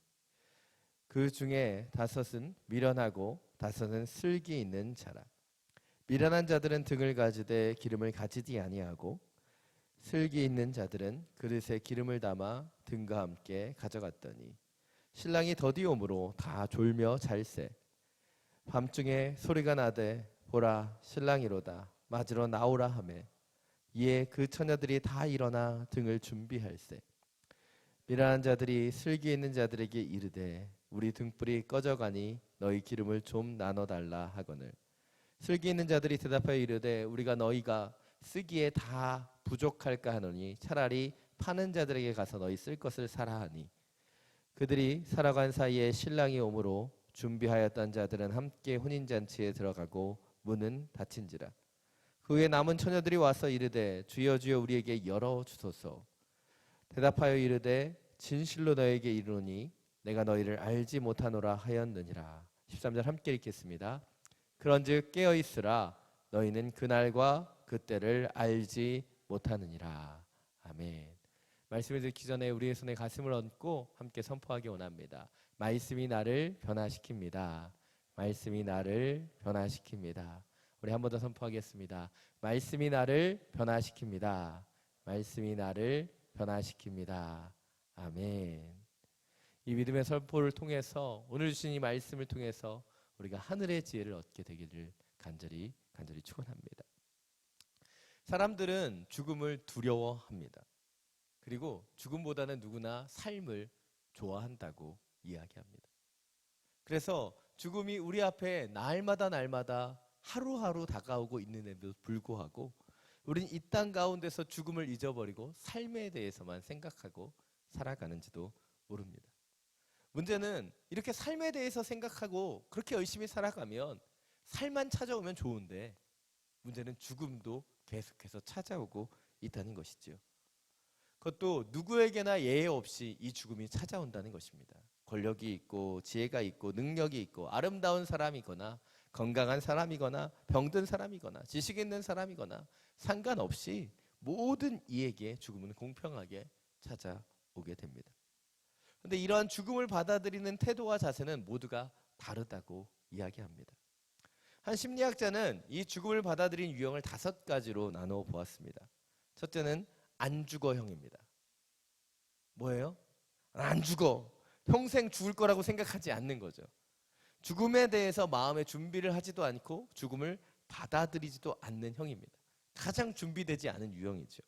그 중에 5은 미련하고 5은 슬기 있는 자라. 미련한 자들은 등을 가지되 기름을 가지지 아니하고 슬기 있는 자들은 그릇에 기름을 담아 등과 함께 가져갔더니 신랑이 더디오므로 다 졸며 잘세. 밤중에 소리가 나되 보라 신랑이로다 맞으러 나오라 하매 이에 그 처녀들이 다 일어나 등을 준비할세. 미련한 자들이 슬기 있는 자들에게 이르되 우리 등불이 꺼져가니 너희 기름을 좀 나눠달라 하거늘 슬기 있는 자들이 대답하여 이르되 우리가 너희가 쓰기에 다 부족할까 하노니 차라리 파는 자들에게 가서 너희 쓸 것을 사라 하니 그들이 살아간 사이에 신랑이 오므로 준비하였던 자들은 함께 혼인잔치에 들어가고 문은 닫힌지라. 그 후에 남은 처녀들이 와서 이르되 주여 주여 우리에게 열어 주소서. 대답하여 이르되 진실로 너에게 이르노니 내가 너희를 알지 못하노라 하였느니라. 13절 함께 읽겠습니다. 그런즉 깨어 있으라 너희는 그날과 그때를 알지 못하느니라. 아멘. 말씀을 듣기 전에 우리의 손에 가슴을 얹고 함께 선포하기 원합니다. 말씀이 나를 변화시킵니다. 말씀이 나를 변화시킵니다. 우리 한 번 더 선포하겠습니다. 말씀이 나를 변화시킵니다. 말씀이 나를 변화시킵니다. 아멘. 이 믿음의 선포를 통해서 오늘 주신 이 말씀을 통해서 우리가 하늘의 지혜를 얻게 되기를 간절히 축원합니다. 사람들은 죽음을 두려워합니다. 그리고 죽음보다는 누구나 삶을 좋아한다고 이야기합니다. 그래서 죽음이 우리 앞에 날마다 하루하루 다가오고 있는데도 불구하고 우리는 이 땅 가운데서 죽음을 잊어버리고 삶에 대해서만 생각하고 살아가는지도 모릅니다. 문제는 이렇게 삶에 대해서 생각하고 그렇게 열심히 살아가면 삶만 찾아오면 좋은데 문제는 죽음도 계속해서 찾아오고 있다는 것이죠. 그것도 누구에게나 예외 없이 이 죽음이 찾아온다는 것입니다. 권력이 있고 지혜가 있고 능력이 있고 아름다운 사람이거나 건강한 사람이거나 병든 사람이거나 지식 있는 사람이거나 상관없이 모든 이에게 죽음은 공평하게 찾아오게 됩니다. 그런데 이러한 죽음을 받아들이는 태도와 자세는 모두가 다르다고 이야기합니다. 한 심리학자는 이 죽음을 받아들인 유형을 5가지로 나누어 보았습니다. 첫째는 안 죽어형입니다. 뭐예요? 안 죽어. 평생 죽을 거라고 생각하지 않는 거죠. 죽음에 대해서 마음의 준비를 하지도 않고 죽음을 받아들이지도 않는 형입니다. 가장 준비되지 않은 유형이죠.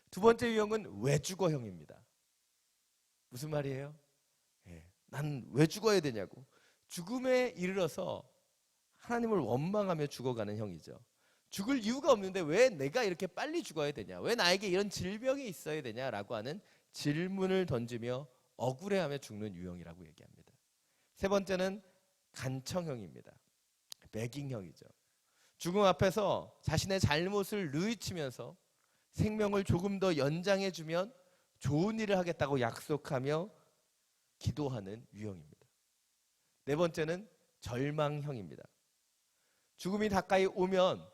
두 번째 유형은 왜 죽어형입니다. 무슨 말이에요? 난 왜 죽어야 되냐고. 죽음에 이르러서 하나님을 원망하며 죽어가는 형이죠. 죽을 이유가 없는데 왜 내가 이렇게 빨리 죽어야 되냐? 왜 나에게 이런 질병이 있어야 되냐라고 하는 질문을 던지며 억울해하며 죽는 유형이라고 얘기합니다. 세 번째는 간청형입니다. 매깅형이죠. 죽음 앞에서 자신의 잘못을 뉘우치면서 생명을 조금 더 연장해주면 좋은 일을 하겠다고 약속하며 기도하는 유형입니다. 네 번째는 절망형입니다. 죽음이 가까이 오면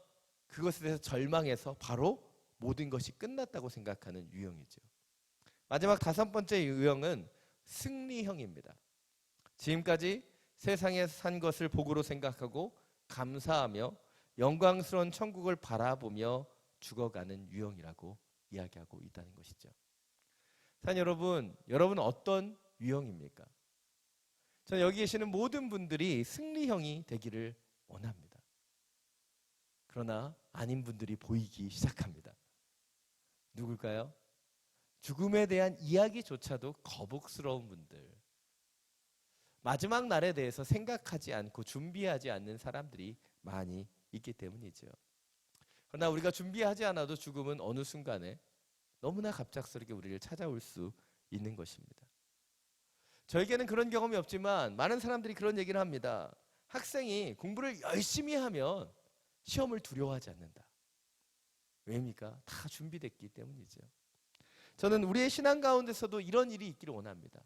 그것에 대해서 절망해서 바로 모든 것이 끝났다고 생각하는 유형이죠. 마지막 5번째 유형은 승리형입니다. 지금까지 세상에서 산 것을 복으로 생각하고 감사하며 영광스러운 천국을 바라보며 죽어가는 유형이라고 이야기하고 있다는 것이죠. 자, 여러분 어떤 유형입니까? 저는 여기 계시는 모든 분들이 승리형이 되기를 원합니다. 그러나 아닌 분들이 보이기 시작합니다. 누굴까요? 죽음에 대한 이야기조차도 거북스러운 분들, 마지막 날에 대해서 생각하지 않고 준비하지 않는 사람들이 많이 있기 때문이죠. 그러나 우리가 준비하지 않아도 죽음은 어느 순간에 너무나 갑작스럽게 우리를 찾아올 수 있는 것입니다. 저에게는 그런 경험이 없지만 많은 사람들이 그런 얘기를 합니다. 학생이 공부를 열심히 하면 시험을 두려워하지 않는다. 왜입니까? 다 준비됐기 때문이죠. 저는 우리의 신앙 가운데서도 이런 일이 있기를 원합니다.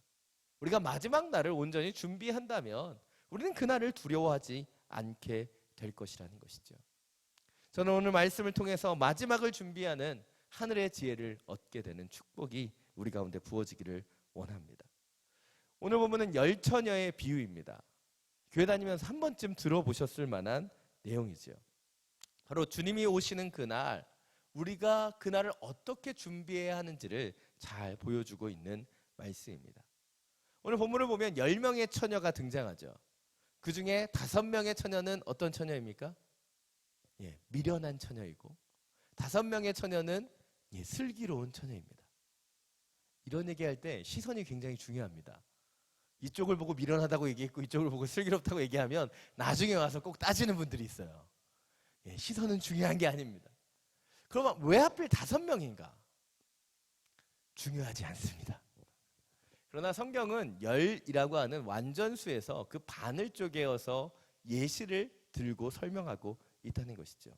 우리가 마지막 날을 온전히 준비한다면 우리는 그날을 두려워하지 않게 될 것이라는 것이죠. 저는 오늘 말씀을 통해서 마지막을 준비하는 하늘의 지혜를 얻게 되는 축복이 우리 가운데 부어지기를 원합니다. 오늘 본문은 열처녀의 비유입니다. 교회 다니면서 한 번쯤 들어보셨을 만한 내용이죠. 바로 주님이 오시는 그날, 우리가 그날을 어떻게 준비해야 하는지를 잘 보여주고 있는 말씀입니다. 오늘 본문을 보면 10명의 처녀가 등장하죠. 그 중에 5명의 처녀는 어떤 처녀입니까? 미련한 처녀이고 5명의 처녀는 슬기로운 처녀입니다. 이런 얘기할 때 시선이 굉장히 중요합니다. 이쪽을 보고 미련하다고 얘기했고 이쪽을 보고 슬기롭다고 얘기하면 나중에 와서 꼭 따지는 분들이 있어요. 시선은 중요한 게 아닙니다. 그러면 왜 하필 5명인가? 중요하지 않습니다. 그러나 성경은 열이라고 하는 완전수에서 그 반을 쪼개어서 예시를 들고 설명하고 있다는 것이죠.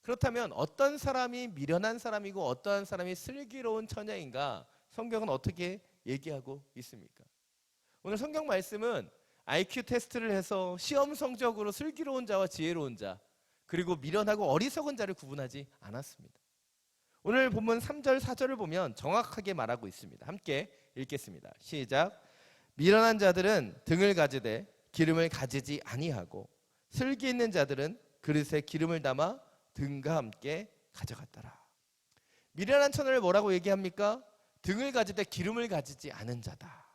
그렇다면 어떤 사람이 미련한 사람이고 어떠한 사람이 슬기로운 처녀인가? 성경은 어떻게 얘기하고 있습니까? 오늘 성경 말씀은 IQ 테스트를 해서 시험 성적으로 슬기로운 자와 지혜로운 자, 그리고 미련하고 어리석은 자를 구분하지 않았습니다. 오늘 본문 3절 4절을 보면 정확하게 말하고 있습니다. 함께 읽겠습니다. 시작. 미련한 자들은 등을 가지되 기름을 가지지 아니하고 슬기 있는 자들은 그릇에 기름을 담아 등과 함께 가져갔더라. 미련한 처녀를 뭐라고 얘기합니까? 등을 가지되 기름을 가지지 않은 자다.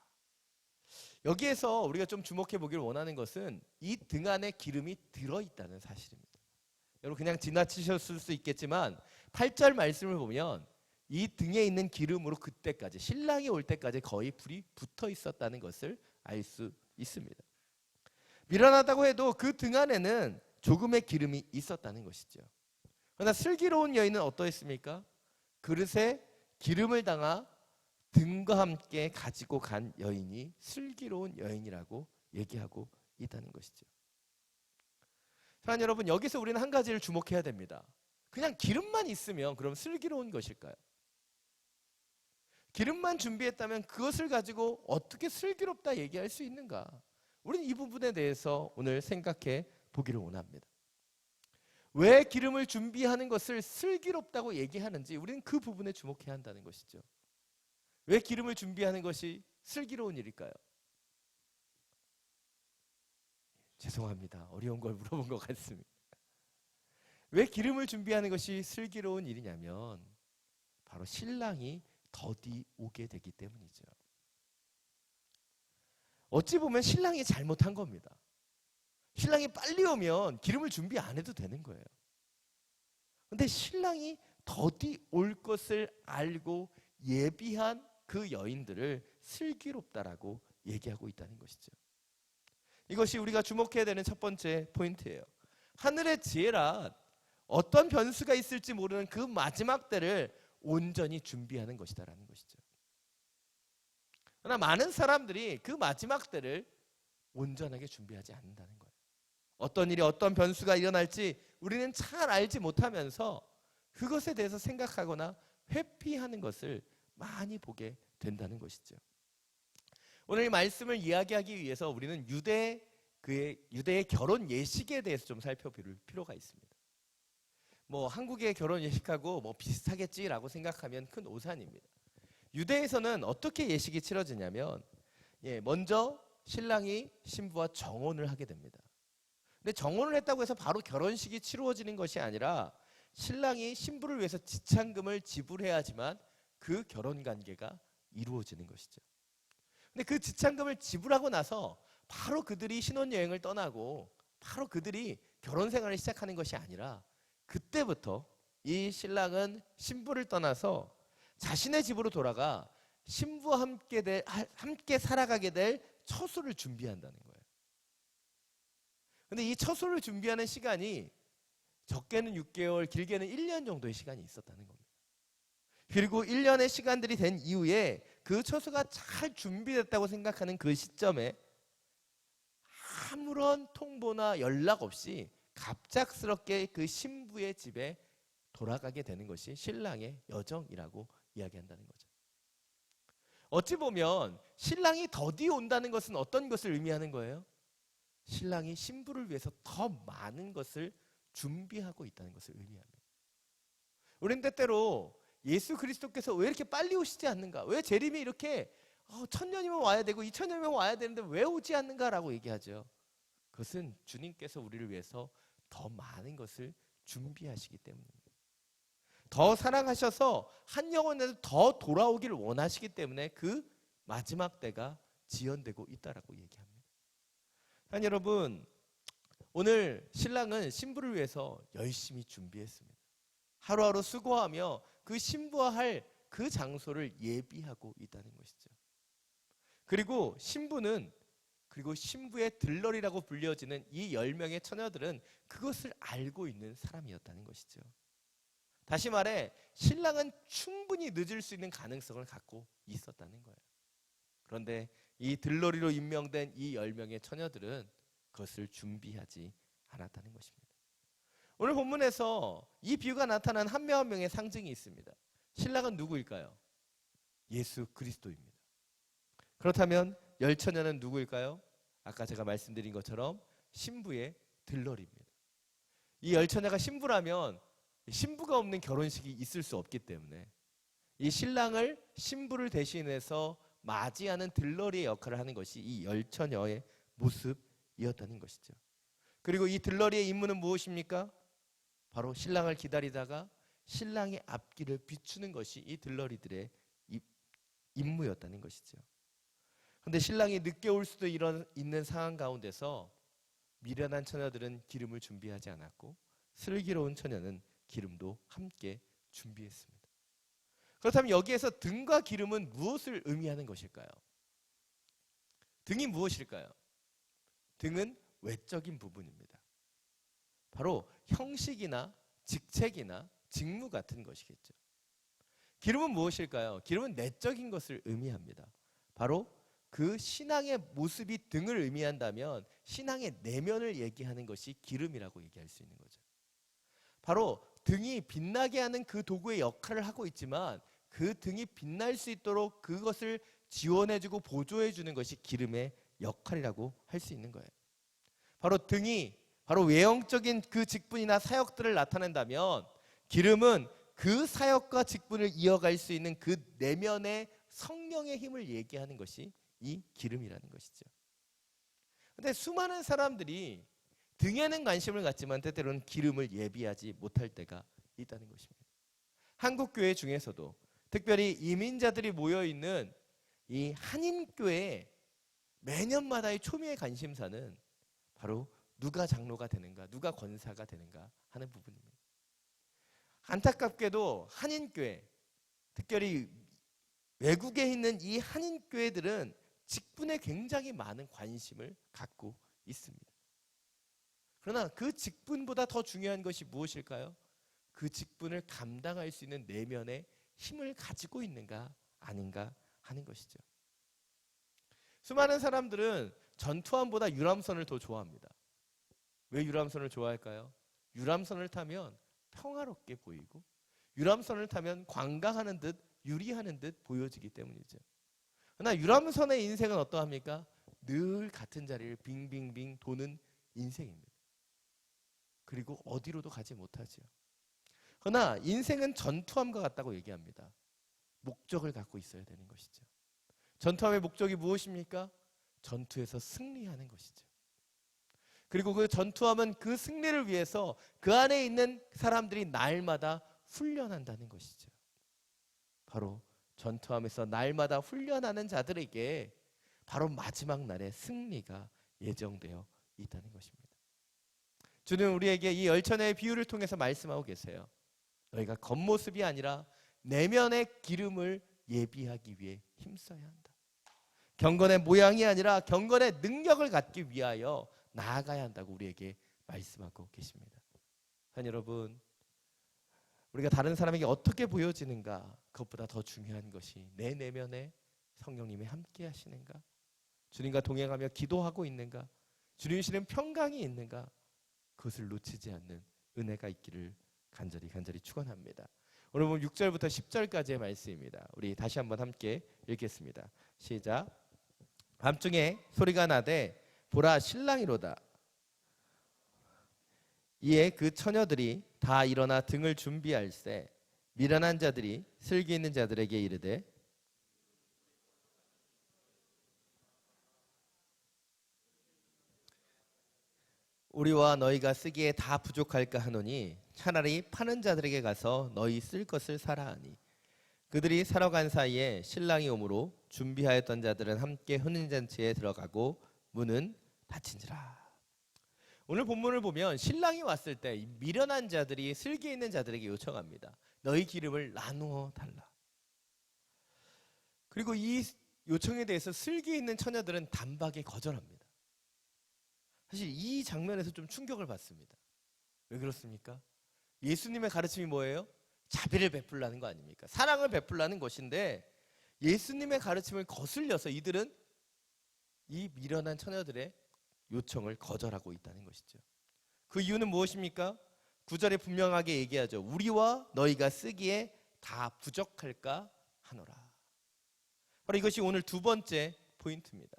여기에서 우리가 좀 주목해 보기를 원하는 것은 이 등 안에 기름이 들어있다는 사실입니다. 여러분 그냥 지나치셨을 수 있겠지만 8절 말씀을 보면 이 등에 있는 기름으로 그때까지 신랑이 올 때까지 거의 불이 붙어 있었다는 것을 알 수 있습니다. 미련하다고 해도 그 등 안에는 조금의 기름이 있었다는 것이죠. 그러나 슬기로운 여인은 어떠했습니까? 그릇에 기름을 담아 등과 함께 가지고 간 여인이 슬기로운 여인이라고 얘기하고 있다는 것이죠. 사랑하는 여러분, 여기서 우리는 한 가지를 주목해야 됩니다. 그냥 기름만 있으면 그럼 슬기로운 것일까요? 기름만 준비했다면 그것을 가지고 어떻게 슬기롭다 얘기할 수 있는가? 우리는 이 부분에 대해서 오늘 생각해 보기를 원합니다. 왜 기름을 준비하는 것을 슬기롭다고 얘기하는지 우리는 그 부분에 주목해야 한다는 것이죠. 왜 기름을 준비하는 것이 슬기로운 일일까요? 죄송합니다. 어려운 걸 물어본 것 같습니다. 왜 기름을 준비하는 것이 슬기로운 일이냐면 바로 신랑이 더디 오게 되기 때문이죠. 어찌 보면 신랑이 잘못한 겁니다. 신랑이 빨리 오면 기름을 준비 안 해도 되는 거예요. 그런데 신랑이 더디 올 것을 알고 예비한 그 여인들을 슬기롭다라고 얘기하고 있다는 것이죠. 이것이 우리가 주목해야 되는 첫 번째 포인트예요. 하늘의 지혜란 어떤 변수가 있을지 모르는 그 마지막 때를 온전히 준비하는 것이다라는 것이죠. 그러나 많은 사람들이 그 마지막 때를 온전하게 준비하지 않는다는 거예요. 어떤 일이 어떤 변수가 일어날지 우리는 잘 알지 못하면서 그것에 대해서 생각하거나 회피하는 것을 많이 보게 된다는 것이죠. 오늘 이 말씀을 이야기하기 위해서 우리는 유대의 결혼 예식에 대해서 좀 살펴볼 필요가 있습니다. 한국의 결혼 예식하고 비슷하겠지라고 생각하면 큰 오산입니다. 유대에서는 어떻게 예식이 치러지냐면 먼저 신랑이 신부와 정혼을 하게 됩니다. 근데 정혼을 했다고 해서 바로 결혼식이 치루어지는 것이 아니라 신랑이 신부를 위해서 지참금을 지불해야지만 그 결혼 관계가 이루어지는 것이죠. 근데 그 지참금을 지불하고 나서 바로 그들이 신혼여행을 떠나고 바로 그들이 결혼 생활을 시작하는 것이 아니라 그때부터 이 신랑은 신부를 떠나서 자신의 집으로 돌아가 신부와 함께 살아가게 될 처소를 준비한다는 거예요. 근데 이 처소를 준비하는 시간이 적게는 6개월, 길게는 1년 정도의 시간이 있었다는 겁니다. 그리고 1년의 시간들이 된 이후에 그 처소가 잘 준비됐다고 생각하는 그 시점에 아무런 통보나 연락 없이 갑작스럽게 그 신부의 집에 돌아가게 되는 것이 신랑의 여정이라고 이야기한다는 거죠. 어찌 보면 신랑이 더디 온다는 것은 어떤 것을 의미하는 거예요? 신랑이 신부를 위해서 더 많은 것을 준비하고 있다는 것을 의미합니다. 우리는 때때로 예수 그리스도께서 왜 이렇게 빨리 오시지 않는가? 왜 재림이 이렇게 1000년이면 와야 되고 2000년이면 와야 되는데 왜 오지 않는가라고 얘기하죠. 그것은 주님께서 우리를 위해서 더 많은 것을 준비하시기 때문입니다. 더 사랑하셔서 한 영혼에서 더 돌아오기를 원하시기 때문에 그 마지막 때가 지연되고 있다라고 얘기합니다. 여러분, 오늘 신랑은 신부를 위해서 열심히 준비했습니다. 하루하루 수고하며 그 신부화할 그 장소를 예비하고 있다는 것이죠. 그리고 신부는, 그리고 신부의 들러리라고 불려지는 이 10명의 처녀들은 그것을 알고 있는 사람이었다는 것이죠. 다시 말해 신랑은 충분히 늦을 수 있는 가능성을 갖고 있었다는 거예요. 그런데 이 들러리로 임명된 이 10명의 처녀들은 그것을 준비하지 않았다는 것입니다. 오늘 본문에서 이 비유가 나타난 한 명 한 명의 상징이 있습니다. 신랑은 누구일까요? 예수 그리스도입니다. 그렇다면 10처녀는 누구일까요? 아까 제가 말씀드린 것처럼 신부의 들러리입니다. 이 10처녀가 신부라면 신부가 없는 결혼식이 있을 수 없기 때문에 이 신랑을, 신부를 대신해서 맞이하는 들러리의 역할을 하는 것이 이 10처녀의 모습이었다는 것이죠. 그리고 이 들러리의 임무는 무엇입니까? 바로 신랑을 기다리다가 신랑의 앞길을 비추는 것이 이 들러리들의 임무였다는 것이죠. 그런데 신랑이 늦게 올 수도 있는 상황 가운데서 미련한 처녀들은 기름을 준비하지 않았고 슬기로운 처녀는 기름도 함께 준비했습니다. 그렇다면 여기에서 등과 기름은 무엇을 의미하는 것일까요? 등이 무엇일까요? 등은 외적인 부분입니다. 바로 형식이나 직책이나 직무 같은 것이겠죠. 기름은 무엇일까요? 기름은 내적인 것을 의미합니다. 바로 그 신앙의 모습이 등을 의미한다면 신앙의 내면을 얘기하는 것이 기름이라고 얘기할 수 있는 거죠. 바로 등이 빛나게 하는 그 도구의 역할을 하고 있지만 그 등이 빛날 수 있도록 그것을 지원해주고 보조해주는 것이 기름의 역할이라고 할 수 있는 거예요. 바로 등이 바로 외형적인 그 직분이나 사역들을 나타낸다면 기름은 그 사역과 직분을 이어갈 수 있는 그 내면의 성령의 힘을 얘기하는 것이 이 기름이라는 것이죠. 그런데 수많은 사람들이 등에는 관심을 갖지만 때때로는 기름을 예비하지 못할 때가 있다는 것입니다. 한국 교회 중에서도 특별히 이민자들이 모여있는 이 한인교회 매년마다의 초미의 관심사는 바로 누가 장로가 되는가, 누가 권사가 되는가 하는 부분입니다. 안타깝게도 한인교회, 특별히 외국에 있는 이 한인교회들은 직분에 굉장히 많은 관심을 갖고 있습니다. 그러나 그 직분보다 더 중요한 것이 무엇일까요? 그 직분을 감당할 수 있는 내면의 힘을 가지고 있는가 아닌가 하는 것이죠. 수많은 사람들은 전투함보다 유람선을 더 좋아합니다. 왜 유람선을 좋아할까요? 유람선을 타면 평화롭게 보이고 유람선을 타면 관광하는 듯 유리하는 듯 보여지기 때문이죠. 그러나 유람선의 인생은 어떠합니까? 늘 같은 자리를 빙빙빙 도는 인생입니다. 그리고 어디로도 가지 못하죠. 그러나 인생은 전투함과 같다고 얘기합니다. 목적을 갖고 있어야 되는 것이죠. 전투함의 목적이 무엇입니까? 전투에서 승리하는 것이죠. 그리고 그 전투함은 그 승리를 위해서 그 안에 있는 사람들이 날마다 훈련한다는 것이죠. 바로 전투함에서 날마다 훈련하는 자들에게 바로 마지막 날의 승리가 예정되어 있다는 것입니다. 주는 우리에게 이 열천의 비유를 통해서 말씀하고 계세요. 너희가 겉모습이 아니라 내면의 기름을 예비하기 위해 힘써야 한다. 경건의 모양이 아니라 경건의 능력을 갖기 위하여 나아가야 한다고 우리에게 말씀하고 계십니다. 여러분, 우리가 다른 사람에게 어떻게 보여지는가, 그것보다 더 중요한 것이 내 내면에 성령님이 함께 하시는가, 주님과 동행하며 기도하고 있는가, 주님 주시는 평강이 있는가, 그것을 놓치지 않는 은혜가 있기를 간절히 축원합니다. 오늘 보면 6절부터 10절까지의 말씀입니다. 우리 다시 한번 함께 읽겠습니다. 시작. 밤중에 소리가 나되 보라 신랑이로다. 이에 그 처녀들이 다 일어나 등을 준비할세 미련한 자들이 슬기 있는 자들에게 이르되 우리와 너희가 쓰기에 다 부족할까 하노니 차라리 파는 자들에게 가서 너희 쓸 것을 사라 하니 그들이 사러 간 사이에 신랑이 오므로 준비하였던 자들은 함께 혼인잔치에 들어가고 문은 닫힌지라. 오늘 본문을 보면 신랑이 왔을 때 이 미련한 자들이 슬기 있는 자들에게 요청합니다. 너희 기름을 나누어 달라. 그리고 이 요청에 대해서 슬기 있는 처녀들은 단박에 거절합니다. 사실 이 장면에서 좀 충격을 받습니다. 왜 그렇습니까? 예수님의 가르침이 뭐예요? 자비를 베풀라는 거 아닙니까? 사랑을 베풀라는 것인데 예수님의 가르침을 거슬려서 이들은 이 미련한 처녀들의 요청을 거절하고 있다는 것이죠. 그 이유는 무엇입니까? 9절에 분명하게 얘기하죠. 우리와 너희가 쓰기에 다 부족할까 하노라. 바로 이것이 오늘 두 번째 포인트입니다.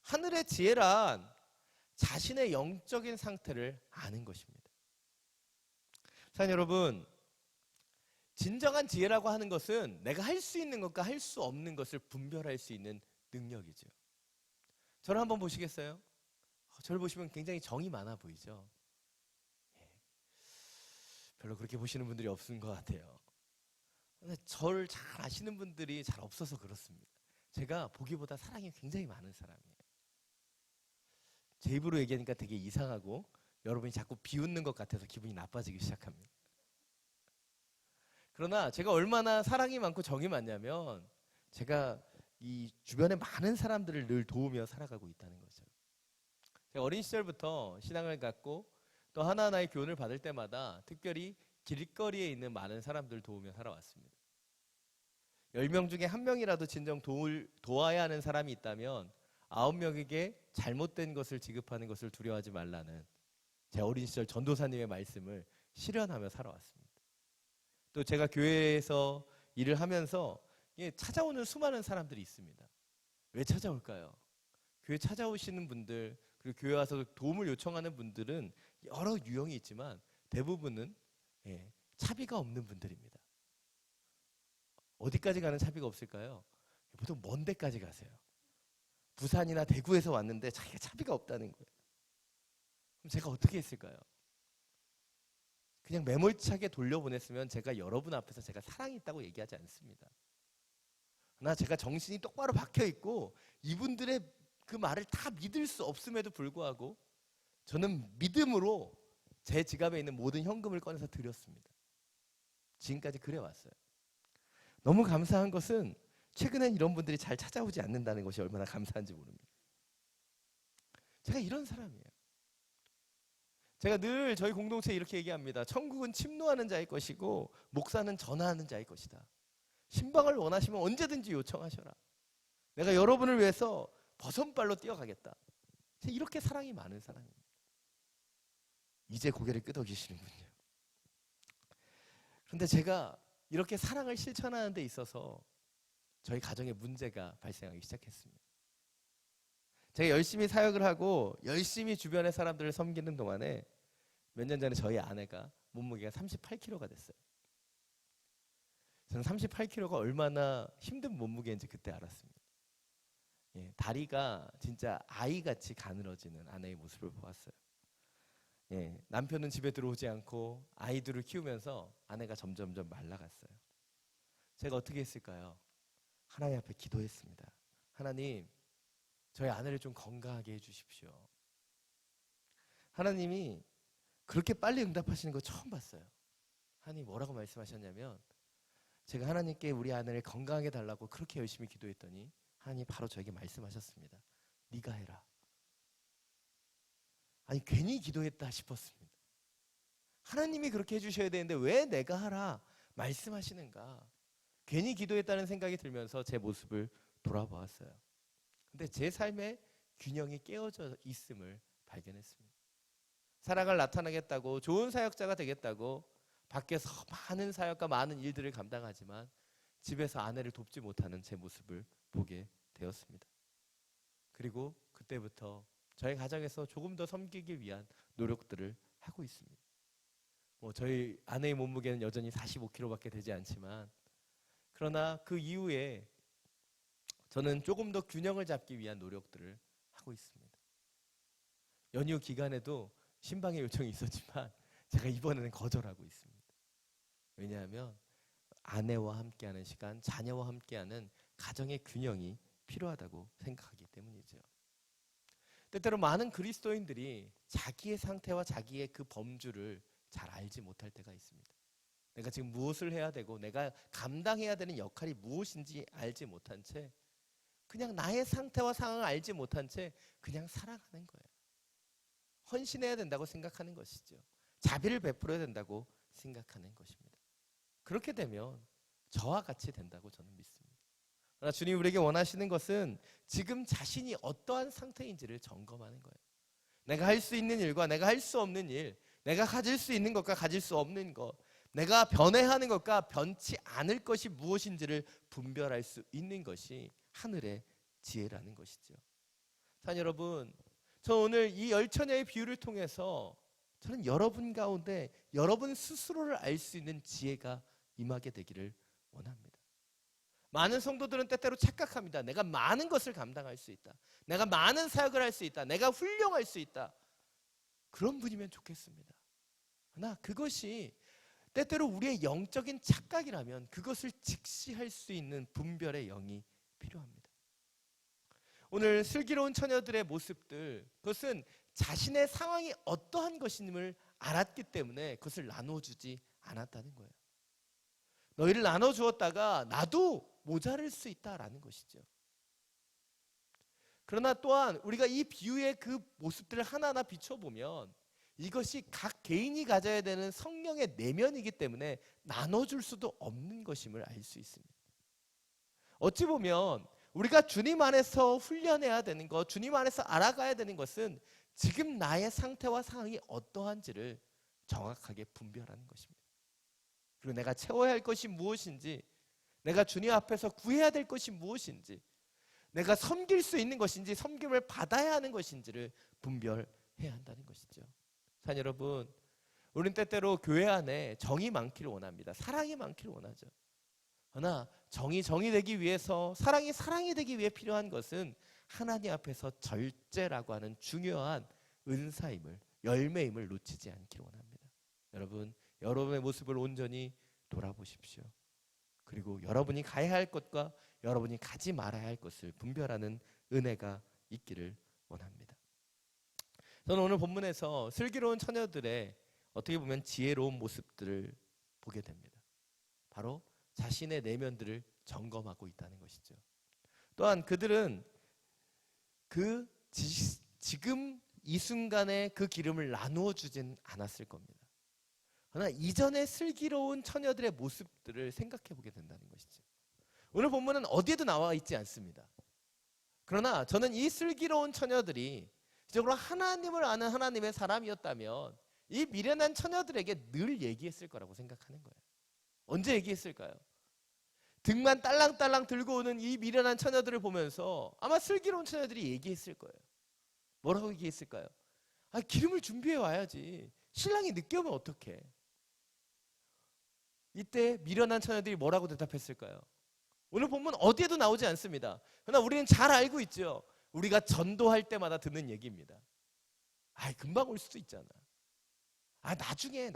하늘의 지혜란 자신의 영적인 상태를 아는 것입니다. 사랑하는 여러분, 진정한 지혜라고 하는 것은 내가 할 수 있는 것과 할 수 없는 것을 분별할 수 있는 능력이죠. 저를 한번 보시겠어요? 저를 보시면 굉장히 정이 많아 보이죠? 별로 그렇게 보시는 분들이 없는 것 같아요. 근데 저를 잘 아시는 분들이 잘 없어서 그렇습니다. 제가 보기보다 사랑이 굉장히 많은 사람이에요. 제 입으로 얘기하니까 되게 이상하고 여러분이 자꾸 비웃는 것 같아서 기분이 나빠지기 시작합니다. 그러나 제가 얼마나 사랑이 많고 정이 많냐면 제가 이 주변에 많은 사람들을 늘 도우며 살아가고 있다는 거죠. 제가 어린 시절부터 신앙을 갖고 또 하나하나의 교훈을 받을 때마다 특별히 길거리에 있는 많은 사람들을 도우며 살아왔습니다. 10명 중에 1명이라도 진정 도와야 하는 사람이 있다면 9명에게 잘못된 것을 지급하는 것을 두려워하지 말라는 제 어린 시절 전도사님의 말씀을 실현하며 살아왔습니다. 또 제가 교회에서 일을 하면서 찾아오는 수많은 사람들이 있습니다. 왜 찾아올까요? 교회 찾아오시는 분들, 그리고 교회 와서 도움을 요청하는 분들은 여러 유형이 있지만 대부분은 차비가 없는 분들입니다. 어디까지 가는 차비가 없을까요? 보통 먼 데까지 가세요. 부산이나 대구에서 왔는데 자기가 차비가 없다는 거예요. 그럼 제가 어떻게 했을까요? 그냥 매몰차게 돌려보냈으면 제가 여러분 앞에서 제가 사랑이 있다고 얘기하지 않습니다. 그러나 제가 정신이 똑바로 박혀있고 이분들의 그 말을 다 믿을 수 없음에도 불구하고 저는 믿음으로 제 지갑에 있는 모든 현금을 꺼내서 드렸습니다. 지금까지 그래왔어요. 너무 감사한 것은 최근엔 이런 분들이 잘 찾아오지 않는다는 것이 얼마나 감사한지 모릅니다. 제가 이런 사람이에요. 제가 늘 저희 공동체에 이렇게 얘기합니다. 천국은 침노하는 자의 것이고 목사는 전하는 자의 것이다. 신방을 원하시면 언제든지 요청하셔라. 내가 여러분을 위해서 버선발로 뛰어가겠다. 제가 이렇게 사랑이 많은 사람입니다. 이제 고개를 끄덕이시는군요. 그런데 제가 이렇게 사랑을 실천하는 데 있어서 저희 가정에 문제가 발생하기 시작했습니다. 제가 열심히 사역을 하고 열심히 주변의 사람들을 섬기는 동안에 몇 년 전에 저희 아내가 몸무게가 38kg가 됐어요. 저는 38kg가 얼마나 힘든 몸무게인지 그때 알았습니다. 다리가 진짜 아이같이 가늘어지는 아내의 모습을 보았어요. 남편은 집에 들어오지 않고 아이들을 키우면서 아내가 점점점 말라갔어요. 제가 어떻게 했을까요? 하나님 앞에 기도했습니다. 하나님, 저희 아내를 좀 건강하게 해주십시오. 하나님이 그렇게 빨리 응답하시는 거 처음 봤어요. 하나님 뭐라고 말씀하셨냐면 제가 하나님께 우리 아내를 건강하게 달라고 그렇게 열심히 기도했더니 하나님 바로 저에게 말씀하셨습니다. 네가 해라. 아니 괜히 기도했다 싶었습니다. 하나님이 그렇게 해주셔야 되는데 왜 내가 하라 말씀하시는가. 괜히 기도했다는 생각이 들면서 제 모습을 돌아보았어요. 근데 제 삶의 균형이 깨어져 있음을 발견했습니다. 사랑을 나타내겠다고 좋은 사역자가 되겠다고 밖에서 많은 사역과 많은 일들을 감당하지만 집에서 아내를 돕지 못하는 제 모습을 보게 되었습니다. 그리고 그때부터 저희 가정에서 조금 더 섬기기 위한 노력들을 하고 있습니다. 저희 아내의 몸무게는 여전히 45kg밖에 되지 않지만 그러나 그 이후에 저는 조금 더 균형을 잡기 위한 노력들을 하고 있습니다. 연휴 기간에도 신방의 요청이 있었지만 제가 이번에는 거절하고 있습니다. 왜냐하면 아내와 함께하는 시간, 자녀와 함께하는 가정의 균형이 필요하다고 생각하기 때문이죠. 때때로 많은 그리스도인들이 자기의 상태와 자기의 그 범주를 잘 알지 못할 때가 있습니다. 내가 지금 무엇을 해야 되고 내가 감당해야 되는 역할이 무엇인지 알지 못한 채 그냥 나의 상태와 상황을 알지 못한 채 그냥 살아가는 거예요. 헌신해야 된다고 생각하는 것이죠. 자비를 베풀어야 된다고 생각하는 것입니다. 그렇게 되면 저와 같이 된다고 저는 믿습니다. 그러나 주님 우리에게 원하시는 것은 지금 자신이 어떠한 상태인지를 점검하는 거예요. 내가 할 수 있는 일과 내가 할 수 없는 일, 내가 가질 수 있는 것과 가질 수 없는 것, 내가 변해야 하는 것과 변치 않을 것이 무엇인지를 분별할 수 있는 것이 하늘의 지혜라는 것이죠. 자, 여러분, 저 오늘 이 열처녀의 비유를 통해서 저는 여러분 가운데 여러분 스스로를 알 수 있는 지혜가 임하게 되기를 원합니다. 많은 성도들은 때때로 착각합니다. 내가 많은 것을 감당할 수 있다. 내가 많은 사역을 할 수 있다. 내가 훌륭할 수 있다. 그런 분이면 좋겠습니다. 그러나 그것이 때때로 우리의 영적인 착각이라면 그것을 직시할 수 있는 분별의 영이 필요합니다. 오늘 슬기로운 처녀들의 모습들, 그것은 자신의 상황이 어떠한 것임을 알았기 때문에 그것을 나눠주지 않았다는 거예요. 너희를 나눠주었다가 나도 모자랄 수 있다라는 것이죠. 그러나 또한 우리가 이 비유의 그 모습들을 하나하나 비춰보면 이것이 각 개인이 가져야 되는 성령의 내면이기 때문에 나눠줄 수도 없는 것임을 알 수 있습니다. 어찌 보면 우리가 주님 안에서 훈련해야 되는 것, 주님 안에서 알아가야 되는 것은 지금 나의 상태와 상황이 어떠한지를 정확하게 분별하는 것입니다. 그리고 내가 채워야 할 것이 무엇인지, 내가 주님 앞에서 구해야 될 것이 무엇인지, 내가 섬길 수 있는 것인지 섬김을 받아야 하는 것인지를 분별해야 한다는 것이죠. 자, 여러분, 우리는 때때로 교회 안에 정이 많기를 원합니다. 사랑이 많기를 원하죠. 그러나 정이 되기 위해서, 사랑이 되기 위해 필요한 것은 하나님 앞에서 절제라고 하는 중요한 은사임을, 열매임을 놓치지 않기를 원합니다. 여러분, 여러분의 모습을 온전히 돌아보십시오. 그리고 여러분이 가야 할 것과 여러분이 가지 말아야 할 것을 분별하는 은혜가 있기를 원합니다. 저는 오늘 본문에서 슬기로운 처녀들의 어떻게 보면 지혜로운 모습들을 보게 됩니다. 바로 자신의 내면들을 점검하고 있다는 것이죠. 또한 그들은 지금 이 순간에 그 기름을 나누어 주진 않았을 겁니다. 그러나 이전의 슬기로운 처녀들의 모습들을 생각해 보게 된다는 것이죠. 오늘 본문은 어디에도 나와 있지 않습니다. 그러나 저는 이 슬기로운 처녀들이 실제로 하나님을 아는 하나님의 사람이었다면 이 미련한 처녀들에게 늘 얘기했을 거라고 생각하는 거예요. 언제 얘기했을까요? 등만 딸랑딸랑 들고 오는 이 미련한 처녀들을 보면서 아마 슬기로운 처녀들이 얘기했을 거예요. 뭐라고 얘기했을까요? 기름을 준비해 와야지. 신랑이 늦게 오면 어떡해? 이때 미련한 처녀들이 뭐라고 대답했을까요? 오늘 본문 어디에도 나오지 않습니다. 그러나 우리는 잘 알고 있죠. 우리가 전도할 때마다 듣는 얘기입니다. 금방 올 수도 있잖아. 나중에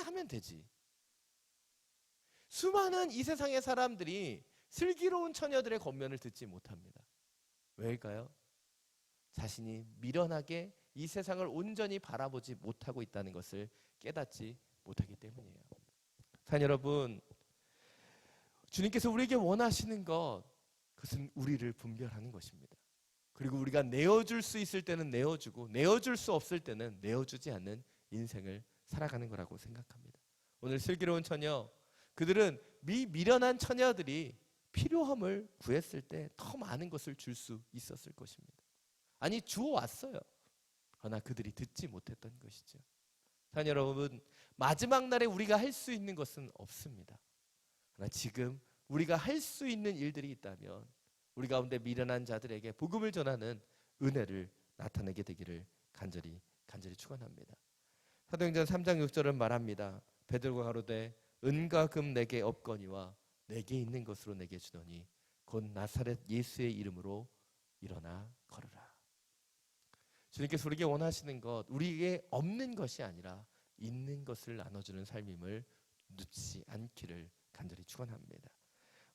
하면 되지. 수많은 이 세상의 사람들이 슬기로운 처녀들의 권면을 듣지 못합니다. 왜일까요? 자신이 미련하게 이 세상을 온전히 바라보지 못하고 있다는 것을 깨닫지 못하기 때문이에요. 자, 여러분, 주님께서 우리에게 원하시는 것, 그것은 우리를 분별하는 것입니다. 그리고 우리가 내어줄 수 있을 때는 내어주고 내어줄 수 없을 때는 내어주지 않는 인생을 살아가는 거라고 생각합니다. 오늘 슬기로운 처녀, 그들은 미련한 처녀들이 필요함을 구했을 때 더 많은 것을 줄 수 있었을 것입니다. 주어왔어요. 그러나 그들이 듣지 못했던 것이죠. 자, 여러분, 마지막 날에 우리가 할 수 있는 것은 없습니다. 그러나 지금 우리가 할 수 있는 일들이 있다면 우리 가운데 미련한 자들에게 복음을 전하는 은혜를 나타내게 되기를 간절히 축원합니다. 사도행전 3장 6절은 말합니다. 베드로가 가로되 은과 금 내게 없거니와 내게 있는 것으로 내게 주노니 곧 나사렛 예수의 이름으로 일어나 걸으라. 주님께서 우리에게 원하시는 것, 우리에게 없는 것이 아니라 있는 것을 나눠주는 삶임을 놓치지 않기를 간절히 축원합니다.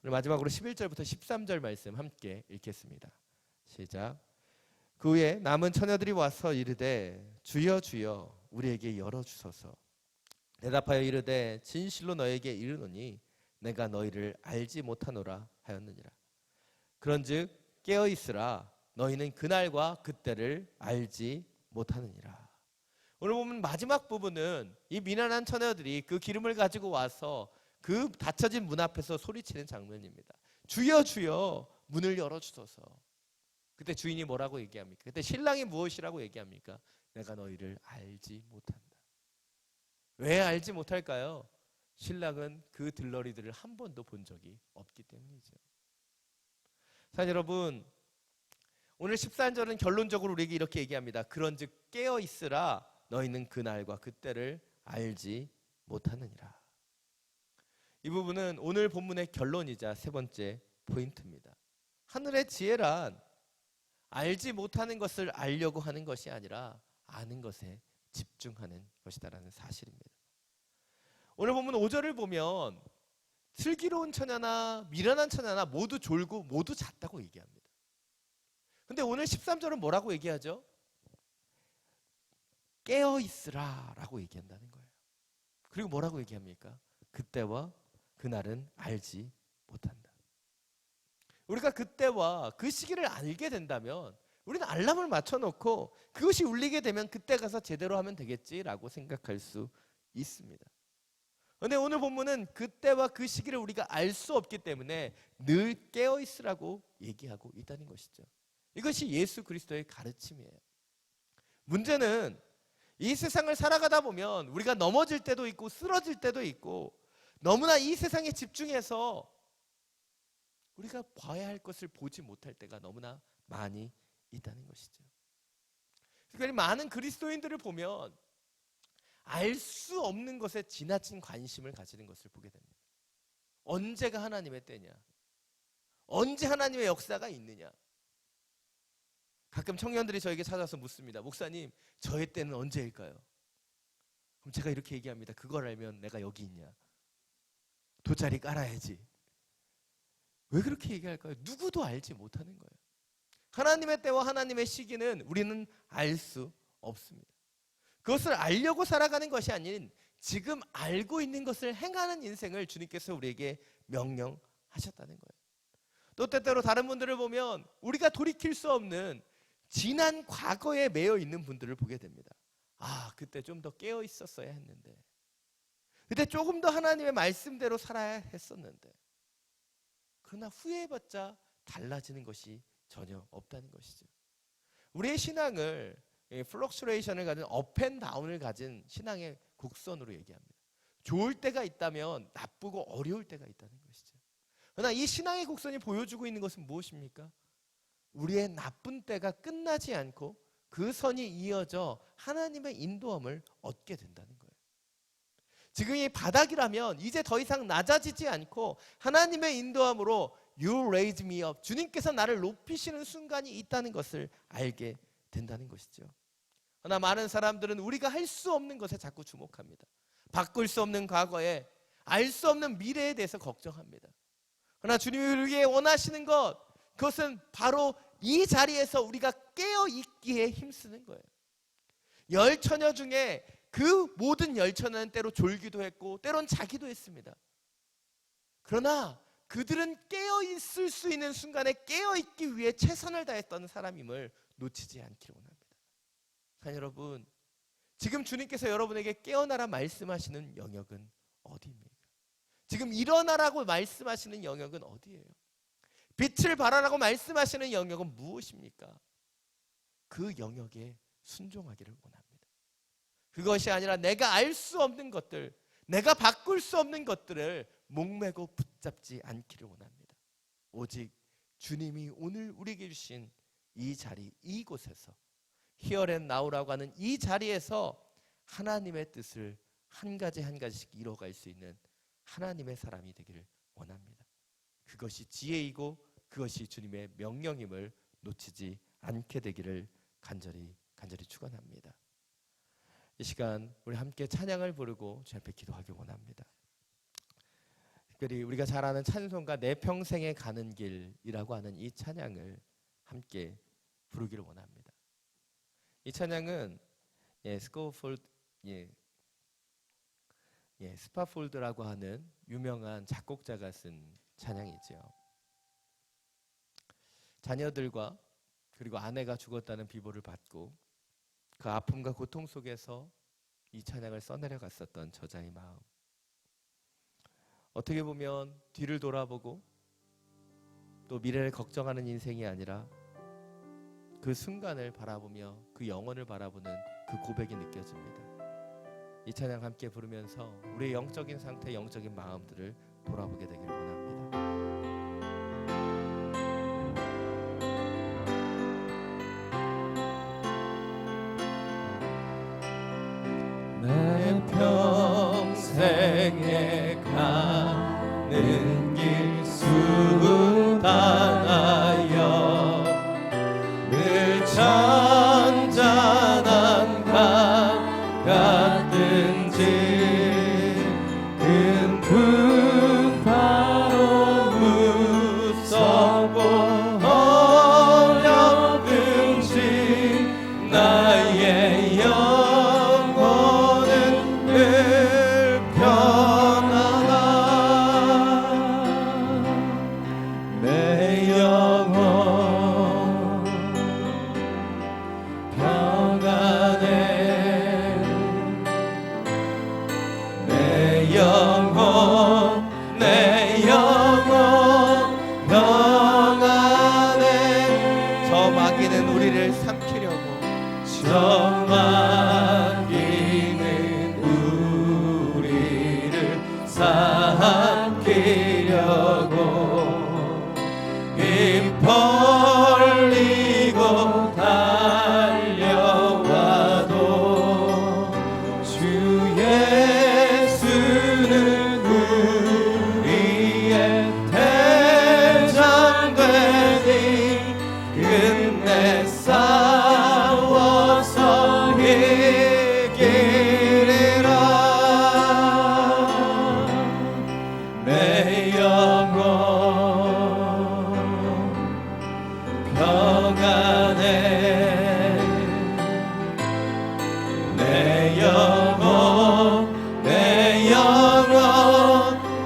오늘 마지막으로 11절부터 13절 말씀 함께 읽겠습니다. 시작. 그 후에 남은 처녀들이 와서 이르되 주여 주여 우리에게 열어주소서. 대답하여 이르되 진실로 너에게 이르노니 내가 너희를 알지 못하노라 하였느니라. 그런즉 깨어있으라 너희는 그날과 그때를 알지 못하느니라. 오늘 보면 마지막 부분은 이 미련한 처녀들이 그 기름을 가지고 와서 그 닫혀진 문 앞에서 소리치는 장면입니다. 주여 주여 문을 열어주소서. 그때 주인이 뭐라고 얘기합니까? 그때 신랑이 무엇이라고 얘기합니까? 내가 너희를 알지 못한다. 왜 알지 못할까요? 신랑은 그 들러리들을 한 번도 본 적이 없기 때문이죠. 사실 여러분, 오늘 14절은 결론적으로 우리에게 이렇게 얘기합니다. 그런즉 깨어 있으라 너희는 그날과 그때를 알지 못하느니라. 이 부분은 오늘 본문의 결론이자 세 번째 포인트입니다. 하늘의 지혜란 알지 못하는 것을 알려고 하는 것이 아니라 아는 것에 집중하는 것이다라는 사실입니다. 오늘 본문 5절을 보면 슬기로운 처녀나 미련한 처녀나 모두 졸고 모두 잤다고 얘기합니다. 근데 오늘 13절은 뭐라고 얘기하죠? 깨어 있으라 라고 얘기한다는 거예요. 그리고 뭐라고 얘기합니까? 그때와 그날은 알지 못한다. 우리가 그때와 그 시기를 알게 된다면 우리는 알람을 맞춰놓고 그것이 울리게 되면 그때 가서 제대로 하면 되겠지라고 생각할 수 있습니다. 그런데 오늘 본문은 그때와 그 시기를 우리가 알 수 없기 때문에 늘 깨어 있으라고 얘기하고 있다는 것이죠. 이것이 예수 그리스도의 가르침이에요. 문제는 이 세상을 살아가다 보면 우리가 넘어질 때도 있고 쓰러질 때도 있고 너무나 이 세상에 집중해서 우리가 봐야 할 것을 보지 못할 때가 너무나 많이 있다는 것이죠. 그러니까 많은 그리스도인들을 보면 알 수 없는 것에 지나친 관심을 가지는 것을 보게 됩니다. 언제가 하나님의 때냐? 언제 하나님의 역사가 있느냐? 가끔 청년들이 저에게 찾아서 묻습니다. 목사님, 저의 때는 언제일까요? 그럼 제가 이렇게 얘기합니다. 그걸 알면 내가 여기 있냐? 돗자리 깔아야지. 왜 그렇게 얘기할까요? 누구도 알지 못하는 거예요. 하나님의 때와 하나님의 시기는 우리는 알 수 없습니다. 그것을 알려고 살아가는 것이 아닌 지금 알고 있는 것을 행하는 인생을 주님께서 우리에게 명령하셨다는 거예요. 또 때때로 다른 분들을 보면 우리가 돌이킬 수 없는 지난 과거에 매여 있는 분들을 보게 됩니다. 아, 그때 좀 더 깨어 있었어야 했는데, 그때 조금 더 하나님의 말씀대로 살아야 했었는데, 그러나 후회해봤자 달라지는 것이 전혀 없다는 것이죠. 우리의 신앙을 플럭츄레이션을 가진 업앤다운을 가진 신앙의 곡선으로 얘기합니다. 좋을 때가 있다면 나쁘고 어려울 때가 있다는 것이죠. 그러나 이 신앙의 곡선이 보여주고 있는 것은 무엇입니까? 우리의 나쁜 때가 끝나지 않고 그 선이 이어져 하나님의 인도함을 얻게 된다는 거예요. 지금 이 바닥이라면 이제 더 이상 낮아지지 않고 하나님의 인도함으로 You raise me up, 주님께서 나를 높이시는 순간이 있다는 것을 알게 된다는 것이죠. 그러나 많은 사람들은 우리가 할 수 없는 것에 자꾸 주목합니다. 바꿀 수 없는 과거에, 알 수 없는 미래에 대해서 걱정합니다. 그러나 주님이 우리에게 원하시는 것, 그것은 바로 이 자리에서 우리가 깨어 있기에 힘쓰는 거예요. 열 처녀 중에 그 모든 열 처녀는 때로 졸기도 했고 때론 자기도 했습니다. 그러나 그들은 깨어 있을 수 있는 순간에 깨어 있기 위해 최선을 다했던 사람임을 놓치지 않기를 원합니다. 사랑하는 여러분, 지금 주님께서 여러분에게 깨어나라 말씀하시는 영역은 어디입니까? 지금 일어나라고 말씀하시는 영역은 어디예요? 빛을 발하라고 말씀하시는 영역은 무엇입니까? 그 영역에 순종하기를 원합니다. 그것이 아니라 내가 알 수 없는 것들, 내가 바꿀 수 없는 것들을 목매고 붙잡지 않기를 원합니다. 오직 주님이 오늘 우리에게 주신 이 자리, 이곳에서 Here and Now라고 하는 이 자리에서 하나님의 뜻을 한 가지 한 가지씩 이뤄갈 수 있는 하나님의 사람이 되기를 원합니다. 그것이 지혜이고 그것이 주님의 명령임을 놓치지 않게 되기를 간절히 축원합니다. 이 시간 우리 함께 찬양을 부르고 주 앞에 기도하길 원합니다. 특별히 우리가 잘 아는 찬송가 내 평생에 가는 길이라고 하는 이 찬양을 함께 부르기를 원합니다. 이 찬양은 스파폴드라고 하는 유명한 작곡자가 쓴 찬양이죠. 자녀들과 그리고 아내가 죽었다는 비보를 받고 그 아픔과 고통 속에서 이 찬양을 써내려갔었던 저자의 마음. 어떻게 보면 뒤를 돌아보고 또 미래를 걱정하는 인생이 아니라 그 순간을 바라보며 그 영혼을 바라보는 그 고백이 느껴집니다. 이 찬양 함께 부르면서 우리의 영적인 상태, 영적인 마음들을 돌아보게 되길 원합니다. 내 평생에 가는 길 수단하여 늘 잔잔한 강 같든지 큰 풍파로 무섭고 어렵든지 나의 영혼은 늘 편안하 내 영혼 평안해 내 영혼 평안해 저 마귀는 우리를 삼키려고 저 마귀는 우리를 삼키려고 입 벌리고 달려와도 주 예수는 우리의 대장 되니 끝내 싸워서 이기리라 내 영혼 평안해 내 영혼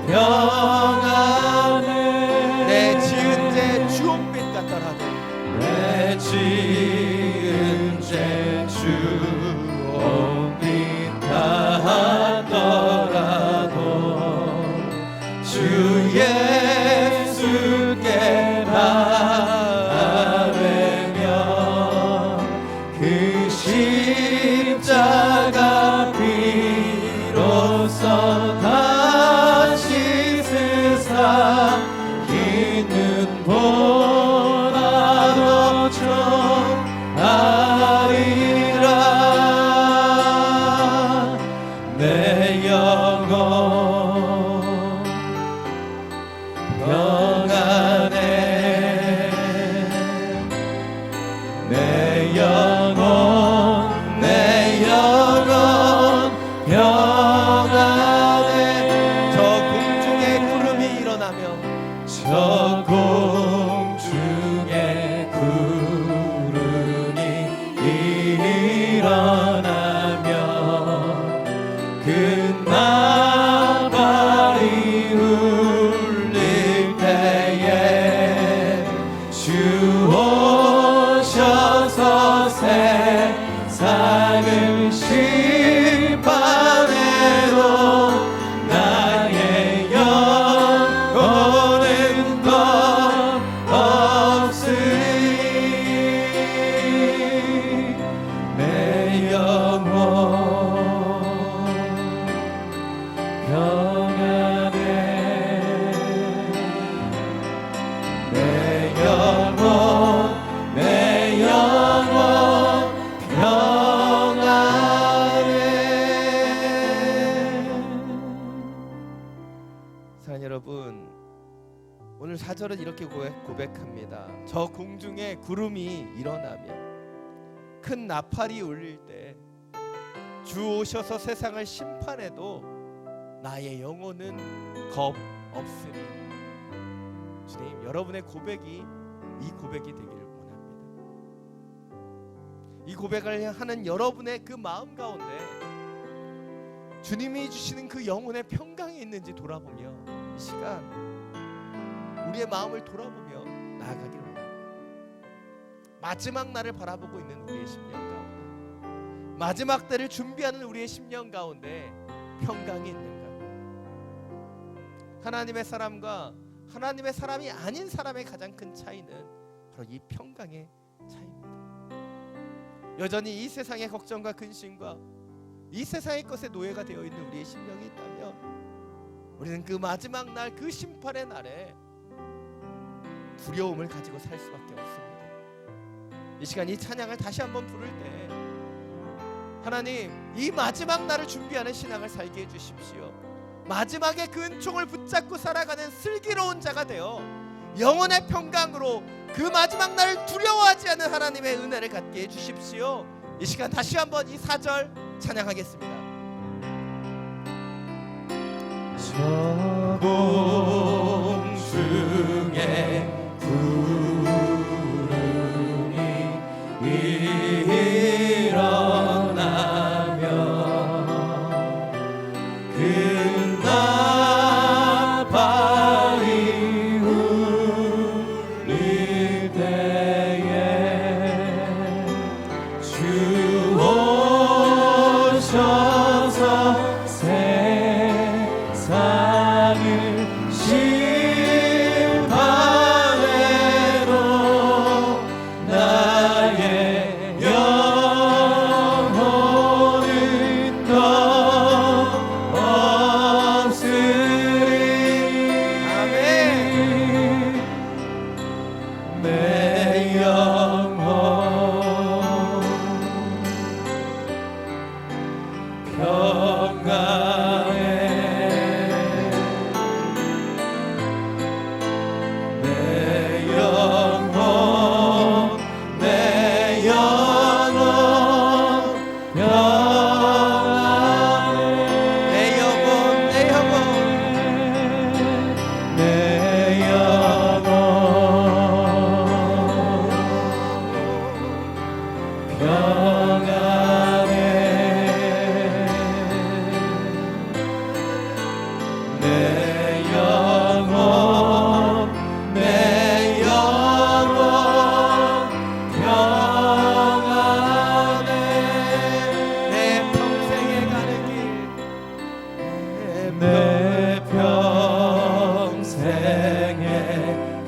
평안해 내 지은 죄 주홍빛 같더라도 내 지은 죄 주홍빛 같더라도 주 예수께 바르며 그 십자가 비로소 다시 세상 흰 눈보다도 좋아리라 내 영혼 평안해 내 영혼 평안해 저 공중에 구름이 일어나며 저 공중에 구름이 일어나며 그 나팔이 울릴 때에 주 오셔서 세상을 심판해도 나의 영혼은 없으리 내 영혼 평안해 내 영혼 평안해 사랑하는 여러분 오늘 4절은 이렇게 고백합니다. 저 공중에 구름이 일어나며 큰 나팔이 울릴 때 주 오셔서 세상을 심판해도 나의 영혼은 겁 없으리. 주님 여러분의 고백이 이 고백이 되기를 원합니다. 이 고백을 하는 여러분의 그 마음 가운데 주님이 주시는 그 영혼의 평강이 있는지 돌아보며 이 시간 우리의 마음을 돌아보며 나아가기를 원합니다. 마지막 날을 바라보고 있는 우리의 심령 가운데, 마지막 때를 준비하는 우리의 심령 가운데 평강이 있는가? 하나님의 사람과 하나님의 사람이 아닌 사람의 가장 큰 차이는 바로 이 평강의 차이입니다. 여전히 이 세상의 걱정과 근심과 이 세상의 것에 노예가 되어 있는 우리의 심령이 있다면 우리는 그 마지막 날, 그 심판의 날에 두려움을 가지고 살 수밖에 없습니다. 이 시간 이 찬양을 다시 한번 부를 때 하나님, 이 마지막 날을 준비하는 신앙을 살게 해주십시오. 마지막에 그 은총을 붙잡고 살아가는 슬기로운 자가 되어 영혼의 평강으로 그 마지막 날을 두려워하지 않는 하나님의 은혜를 갖게 해주십시오. 이 시간 다시 한번 이 4절 찬양하겠습니다. 저공중에 구름이 일어나며 금나팔이 울릴 때에 주 오셔서 세상을 심판해도 나의 영혼은 더 없으리. 아멘. 내 영혼 평강해. 내 영혼 내 영혼 평안해. 내 영혼 내 영혼 내 영혼 평안해. 내 영혼 내 영혼 평안해. 내 평생에 가는 길, 내 평생에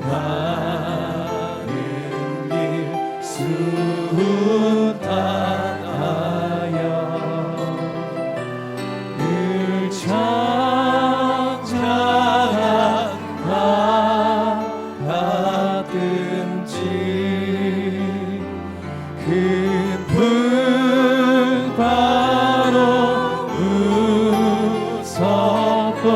가는 길 순탄하여 늘 찬양하나 같든지 큰 불바로 무섭고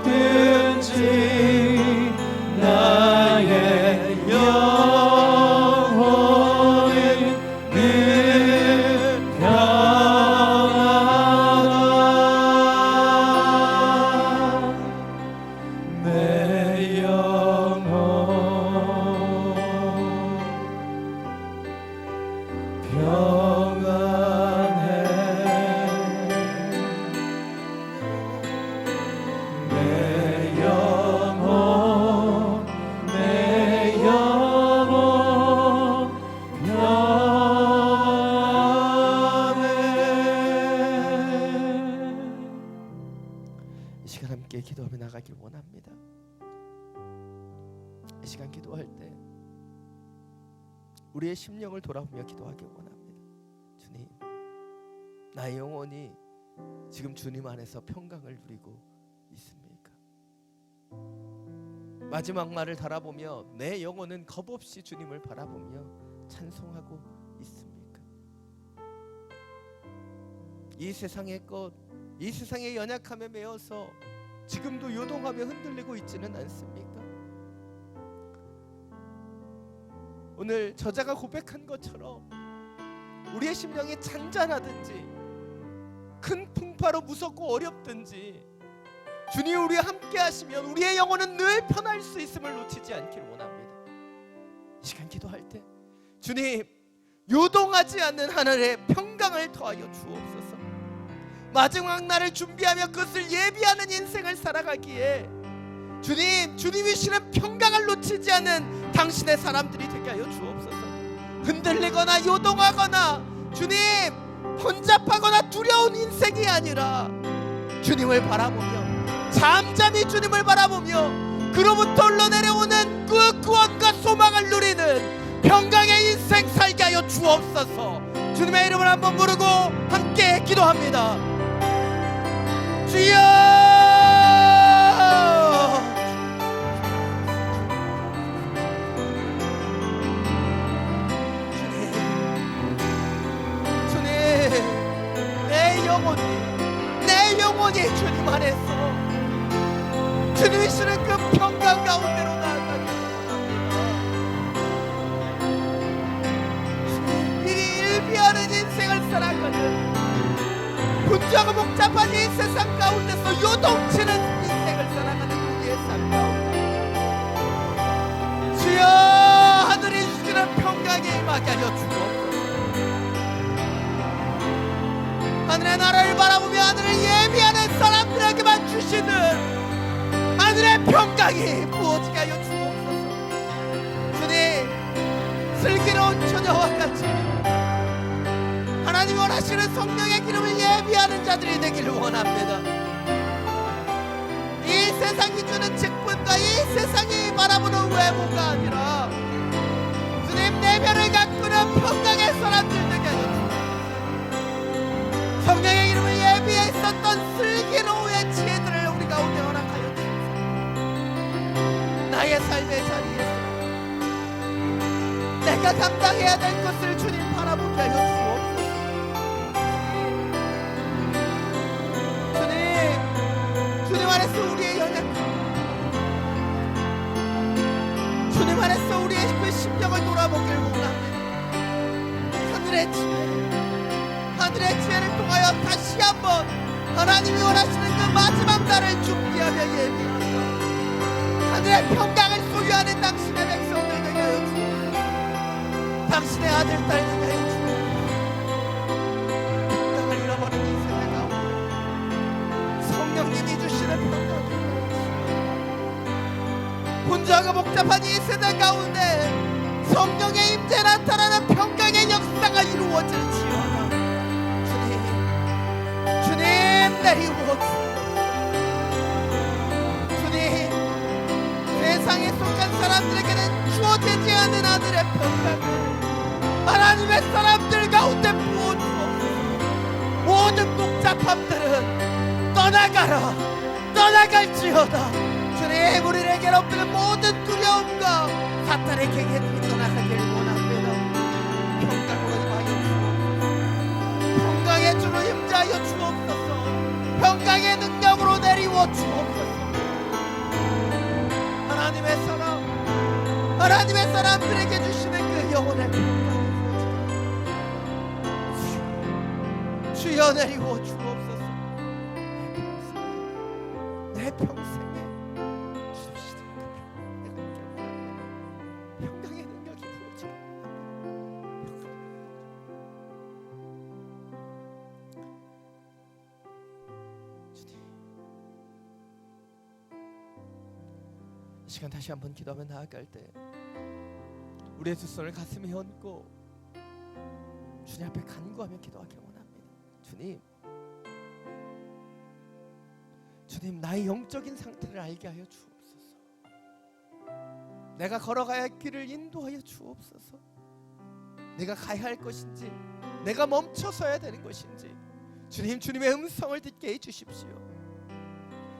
어렵든지 나의 영혼은 늘 평안하다. 내 영혼 평안해. 내 영혼 내 영혼 평안해. 이 시간 함께 기도하며 나가길 원합니다. 이 시간 기도할 때 우리의 심령을 돌아보며 기도하길 원합니다. 주님, 나의 영혼이 지금 주님 안에서 평강을 누리고 있습니까? 마지막 말을 바라보며 내 영혼은 겁없이 주님을 바라보며 찬송하고 있습니까? 이 세상의 것, 이 세상의 연약함에 매여서 지금도 요동하며 흔들리고 있지는 않습니까? 오늘 저자가 고백한 것처럼 우리의 심령이 잔잔하든지 큰 풍파로 무섭고 어렵든지 주님 우리와 함께 하시면 우리의 영혼은 늘 편할 수 있음을 놓치지 않기를 원합니다. 이 시간 기도할 때 주님, 요동하지 않는 하늘의 평강을 더하여 주옵소서. 마지막 날을 준비하며 그것을 예비하는 인생을 살아가기에 주님, 주님이 주시는 평강을 놓치지 않는 당신의 사람들이 되게 하여 주옵소서. 흔들리거나 요동하거나 주님, 혼잡하거나 두려운 인생이 아니라 주님을 바라보며, 잠잠히 주님을 바라보며 그로부터 흘러내려오는 그 구원과 소망을 누리는 평강의 인생 살게 하여 주옵소서. 주님의 이름을 한번 부르고 함께 기도합니다. 주여! 내 영혼이 주님 안에서 주님이 주시는 그 평강 가운데로 나아가길 원합니다. 미리 일비하는 인생을 살아가는 분주하고 복잡한 이 세상 가운데서 요동치는 인생을 살아가는 우리의 삶 가운데 주여, 하늘이 주시는 평강에 임하게 하여 주옵소서. 하늘의 나라를 바라보며 하늘을 예비하는 사람들에게만 주시는 하늘의 평강이 부어지게 하여 주옵소서. 주님, 슬기로운 처녀와 같이 하나님 원하시는 성령의 기름을 예비하는 자들이 되기를 원합니다. 이 세상이 주는 직분과 이 세상이 바라보는 외모가 아니라 주님, 내면을 가꾸는 평강의 사람들 되게 하여 주옵소서. 성령의 이름을 예비해 있었던 슬기로움의 지혜들을 우리 가운데 허락하여 주옵소서. 나의 삶의 자리에서 내가 감당해야 될 것을 주님 바라보게 하여 주옵소서. 주님 안에서 우리의 연약함, 주님 안에서 우리의 그 심령을 돌아보길 원합니다. 하늘의 지혜를 통하여 다시 한번 하나님이 원하시는 그 마지막 날을 준비하며 예비하며 하늘의 평강을 소유하는 당신의 백성들 되게 하여 주옵소서. 당신의 아들, 딸 되게 하여 주옵소서. 평강을 잃어버린 이 세상 가운데 성령님이 주시는 평강을 분주하고 복잡한 이 세상 가운데 성령의 임재 나타나는 평강의 역사가 이루어질지어다. 주님 내리옵소서. 주님, 세상에 속한 사람들에게는 주어지지 않는 하늘의 평강을 하나님의 사람들 가운데 부어주옵소서. 모든 복잡함들은 떠나갈지어다. 주님, 우리를 괴롭히는 모든 두려움과 사탄의 계획이 떠나가길 원합니다. 평강으로 임하여 주옵소서. 평강의 주로 임자하여 주옵소서. 평강의 능력으로 내리워 주옵소서. 하나님의 사람들에게 주시는 그 영혼의 평강을 주여 내리워 주옵소서. 내 평생에 주시는 그 평강의 능력이 부어지게 이 시간 다시 한번 기도하며 나아갈 때 우리의 두 손을 가슴에 얹고 주님 앞에 간구하며 기도하길 원합니다. 주님, 나의 영적인 상태를 알게 하여 주옵소서. 내가 걸어가야 할 길을 인도하여 주옵소서. 내가 가야 할 것인지, 내가 멈춰서야 되는 것인지 주님, 주님의 음성을 듣게 해주십시오.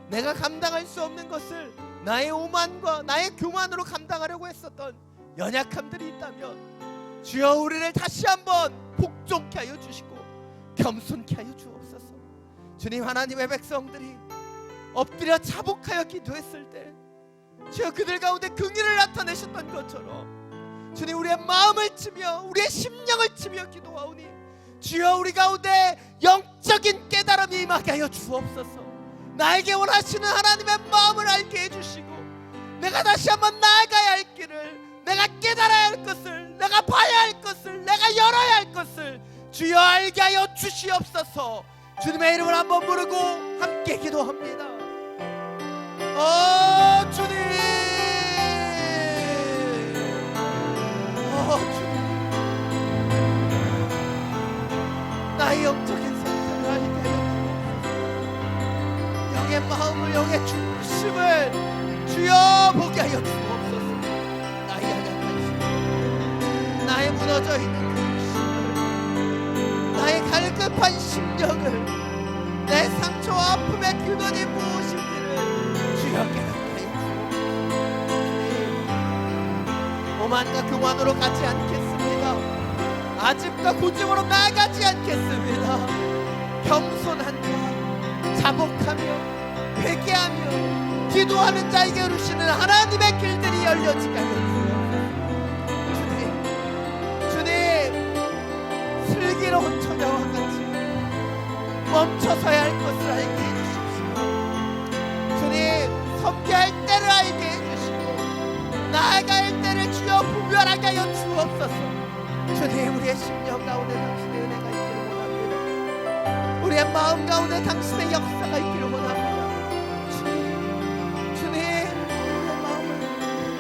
내가 감당할 수 없는 것을 나의 오만과 나의 교만으로 감당하려고 했었던 연약함들이 있다면 주여, 우리를 다시 한번 복종케 하여 주시고 겸손케 하여 주옵소서. 주님, 하나님의 백성들이 엎드려 자복하여 기도했을 때 주여, 그들 가운데 긍휼을 나타내셨던 것처럼 주님, 우리의 마음을 치며 우리의 심령을 치며 기도하오니 주여, 우리 가운데 영적인 깨달음이 임하게 하여 주옵소서. 나에게 원하시는 하나님의 마음을 알게 해주시고 내가 다시 한번 나아가야 할 길을 내가 깨달아야 할 것을, 내가 봐야 할 것을, 내가 열어야 할 것을 주여 알게 하여 주시옵소서. 주님의 이름을 한번 부르고 함께 기도합니다. 주님, 주님, 나의 영적인 상태를 알게 하여 주옵소서. 영의 마음을, 영의 중심을 주여 보게 하여 주옵소서. 나의 연약한 심, 나의 무너져 있는 그 심을, 나의 갈급한 심령을, 내 상처와 아픔의 근원이 무엇인지를 주여 깨닫게 하여 주옵소서. 오만과 교만으로 가지 않겠습니다. 아집과 고집으로 나아가지 않겠습니다. 겸손함과 자복하며 회개하며 기도하는 자에게 이루시는 하나님의 길들이 열려지게 하여 주옵소서. 주님, 슬기로운 처녀와 같이 멈춰서야 할 것을 알게 해주십시오. 주님, 섬겨야 할 때를 알게 해주시고 나아갈 때를 주여 분별하게 하여 주옵소서. 주님, 우리의 심령 가운데 당신의 은혜가 있기를 원합니다. 우리의 마음 가운데 당신의 역사가 있기를 원합니다. 주님, 우리의 마음을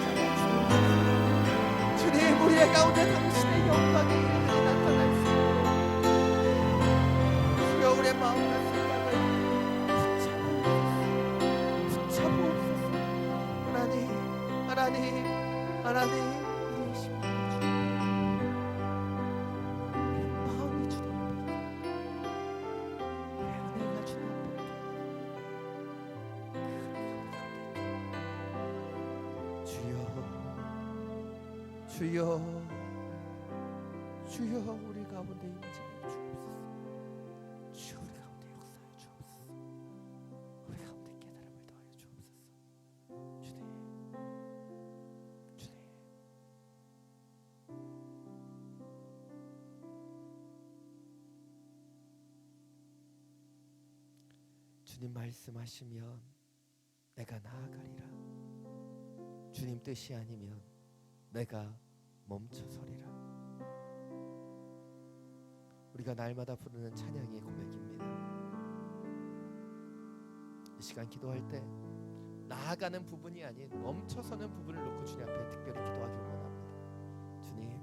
잡아주옵소서. 주님, 우리의 가운데 당신의 영광의 일들이 나타날 수 있도록 주여 우리의 마음과 생각을 붙잡으옵소서. 하나님, 하나님, 하나님, 우리의 심령 주여, 주여 우리 가운데 임재해 주옵소서. 주여 우리 가운데 역사해 주옵소서. 우리 가운데 깨달음을 더하여 주옵소서. 주님, 주님, 주님 말씀하시면 내가 나아가리라. 주님 뜻이 아니면 내가 멈춰서리라. 우리가 날마다 부르는 찬양의 고백입니다. 이 시간 기도할 때 나아가는 부분이 아닌 멈춰서는 부분을 놓고 주님 앞에 특별히 기도하기 원합니다. 주님,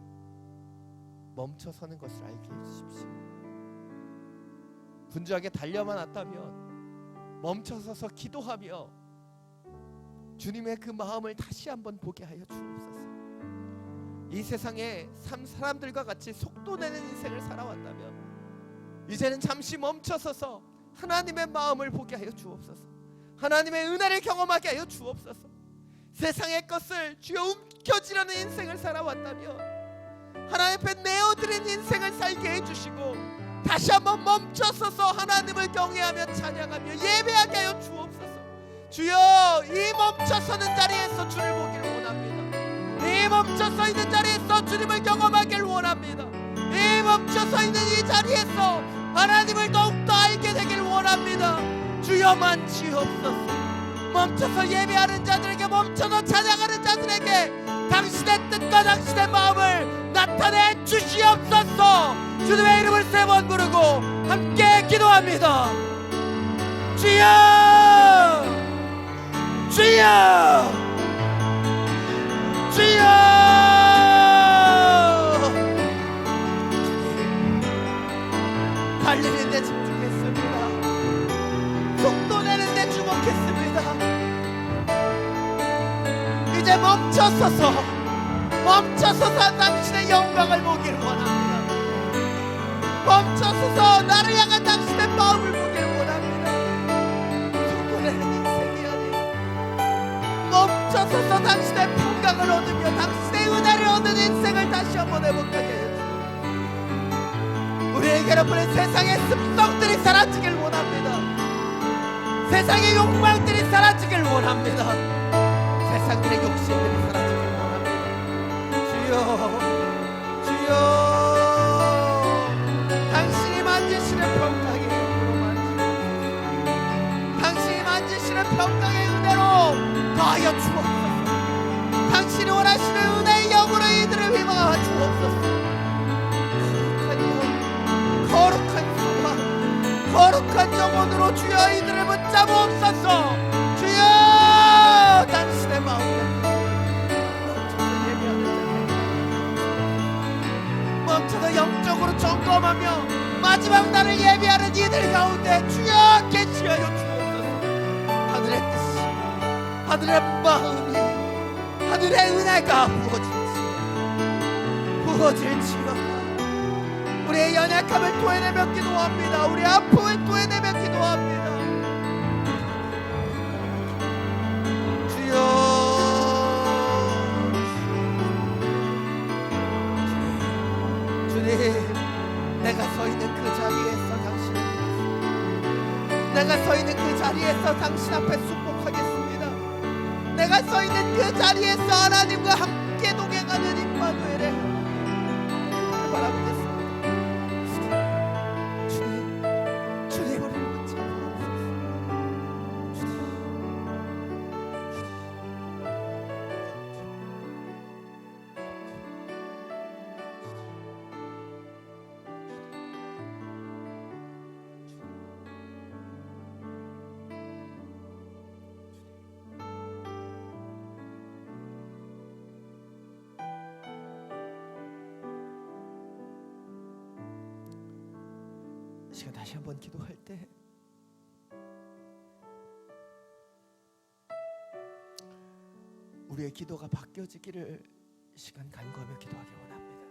멈춰서는 것을 알게 해주십시오. 분주하게 달려만 왔다면 멈춰서서 기도하며 주님의 그 마음을 다시 한번 보게 하여 주옵소서. 이 세상에 사람들과 같이 속도 내는 인생을 살아왔다면 이제는 잠시 멈춰서서 하나님의 마음을 보게 하여 주옵소서. 하나님의 은혜를 경험하게 하여 주옵소서. 세상의 것을 주여 움켜쥐려는 인생을 살아왔다면 하나님 앞에 내어드린 인생을 살게 해주시고 다시 한번 멈춰서서 하나님을 경외하며 찬양하며 예배하게 하여 주옵소서. 주여, 이 멈춰서는 자리에서 주를 보기를 원합니다. 이 멈춰서 있는 자리에서 주님을 경험하기를 원합니다. 이 멈춰서 있는 이 자리에서 하나님을 더욱더 알게 되기를 원합니다. 주여 만지옵소서. 멈춰서 예배하는 자들에게, 멈춰서 찬양하는 자들에게 당신의 뜻과 당신의 마음을 나타내 주시옵소서. 주님의 이름을 세 번 부르고 함께 기도합니다. 주여, 주여, 주여. 달리는 데 집중했습니다. 속도 내는 데 주목했습니다. 이제 멈춰서서 당신의 영광을 보기를 원합니다. 멈춰서서 나를 향한 당신의 마음을 보기를 원합니다. 속도 내는 인생이 아닌 멈춰서서 당신의 평강을 얻으며 당신의 은혜를 얻는 인생을 다시 한번 회복하게 해주세요. 우리에게로 보낸 세상의 습성들이 사라지길 원합니다. 세상의 욕망들이 사라지길 원합니다. 세상들의 욕심들이 사라지길 원합니다. 주여, 주여, 당신이 만지시는 평강의 은혜로 만지시옵소서. 당신이 만지시는 평강의 은혜로 더하여 주옵소서. 당신이 원하시는 은혜의 거룩한 영혼으로 주여 이들을 붙잡으옵소서. 주여 당신의 마음에 멈춰서 영적으로 점검하며 마지막 날을 예비하는 이들 가운데 주여 계시하여 주옵소서. 하늘의 뜻이, 하늘의 마음이, 하늘의 은혜가 부어질지어다. 우리의 연약함을 토해내며 기도합니다. 우리의 아픔을 토해내며 기도합니다. 주여, 주님, 내가 서 있는 그 자리에서 당신, 내가 서 있는 그 자리에서 당신 앞에 순복하겠습니다. 내가 서 있는 그 자리에서 하나님과 함께 동행하는 임마누엘의 바라보겠습니다. 주님 우리를 붙잡으옵소서. 이 시간 다시 한번 기도할 때 우리의 기도가 바뀌어지기를 이 시간 간구하며 기도하기 원합니다.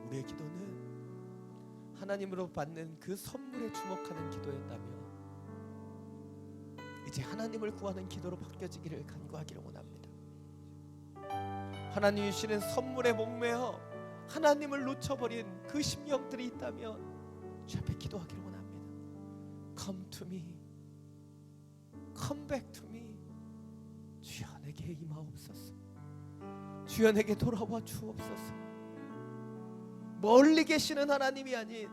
우리의 기도는 하나님으로 받는 그 선물에 주목하는 기도였다면 이제 하나님을 구하는 기도로 바뀌어지기를 간구하기를 원합니다. 하나님이 주시는 선물에 목매어 하나님을 놓쳐버린 그 심령들이 있다면 주 앞에 기도하기를 원합니다. Come to me, come back to me. 주여 내게 임하옵소서. 주여 내게 돌아와 주옵소서. 멀리 계시는 하나님이 아닌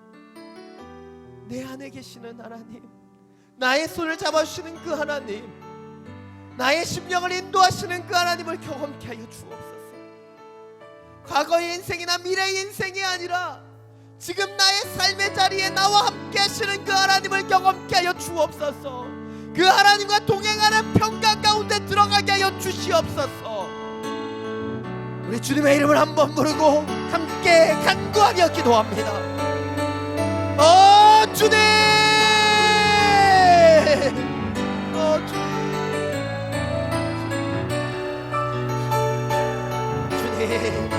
내 안에 계시는 하나님, 나의 손을 잡아주시는 그 하나님, 나의 심령을 인도하시는 그 하나님을 경험케 하여 주옵소서. 과거의 인생이나 미래의 인생이 아니라 지금 나의 삶의 자리에 나와 함께 하시는 그 하나님을 경험케 하여 주옵소서. 그 하나님과 동행하는 평강 가운데 들어가게 하여 주시옵소서. 우리 주님의 이름을 한번 부르고 함께 간구하며 기도합니다. 주님, 주님,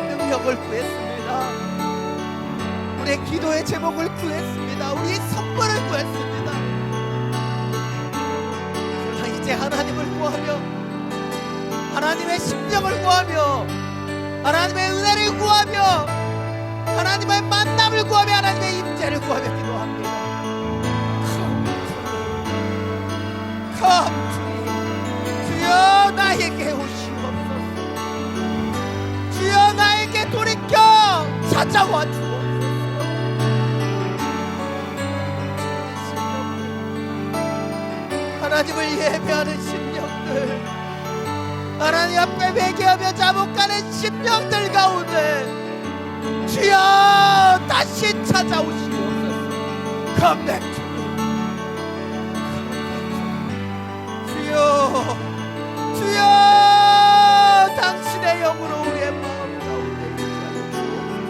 능력을 구했습니다. 우리의 기도의 제목을 구했습니다. 우리의 선물을 구했습니다. 그러나 이제 하나님을 구하며, 하나님의 심령을 구하며, 하나님의 은혜를 구하며, 하나님의 만남을 구하며, 하나님의 임재를 구하며 기도합니다. Come to me. 주여 나에게 오시옵소서. 주여 나에게 돌이켜 찾아와 주옵소서. 하나님을 예배하는 심령들, 하나님 앞에 회개하며 자복하는 심령들 가운데 주여 다시 찾아오시옵소서. Come back to me. 주여, 주여 당신의 영으로 우리의 마음 가운데 임재하여 주옵소서.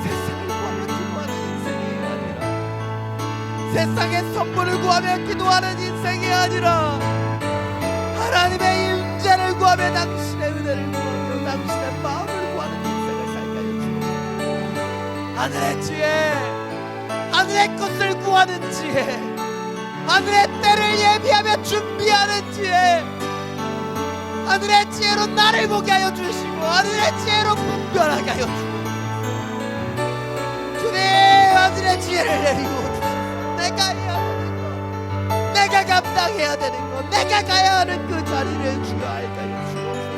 세상을 구하며 기도하는 인생이 아니라, 세상의 선물을 구하며 기도하는 인생이 아니라, 하나님의 임재를 구하며 당신의 은혜를 구하며 당신의 마음을 구하는 인생을 살게 하여 주옵소서. 하늘의 지혜, 하늘의 것을 구하는 지혜, 하늘의 때를 예비하며 준비하는 지혜, 하늘의 지혜로 나를 보게 하여 주시고 하늘의 지혜로 분별하게 하여 주시고, 주님 하늘의 지혜를 내리고 주시고, 내가 해야 되는 것, 내가 감당해야 되는 것, 내가 가야 하는 그 자리를 주여 알게 하여 주옵소서.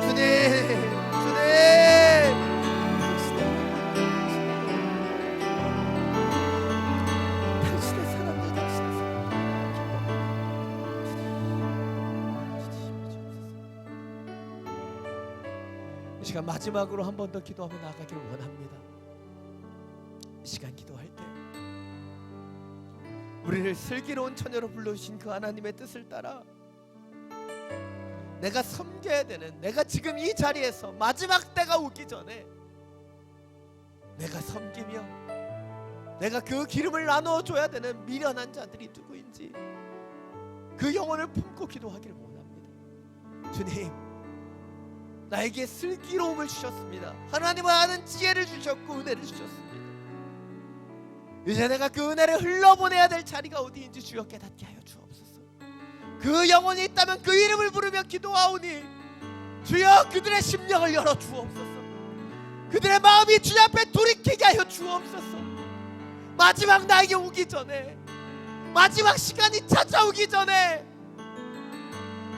주님, 주님, 당신의 사랑도 당신의 사랑. 이 시간 시간 마지막으로 한 번 더 기도하며 나아가기를 원합니다. 이 시간 기도할 때 우리를 슬기로운 처녀로 불러주신 그 하나님의 뜻을 따라 내가 섬겨야 되는, 내가 지금 이 자리에서 마지막 때가 오기 전에 내가 섬기며 내가 그 기름을 나눠줘야 되는 미련한 자들이 누구인지 그 영혼을 품고 기도하기를 원합니다. 주님, 나에게 슬기로움을 주셨습니다. 하나님은 아는 지혜를 주셨고 은혜를 주셨습니다. 이제 내가 그 은혜를 흘러보내야 될 자리가 어디인지 주여 깨닫게 하여 주옵소서. 그 영혼이 있다면 그 이름을 부르며 기도하오니 주여 그들의 심령을 열어 주옵소서. 그들의 마음이 주님 앞에 돌이키게 하여 주옵소서. 마지막 나에게 오기 전에, 마지막 시간이 찾아오기 전에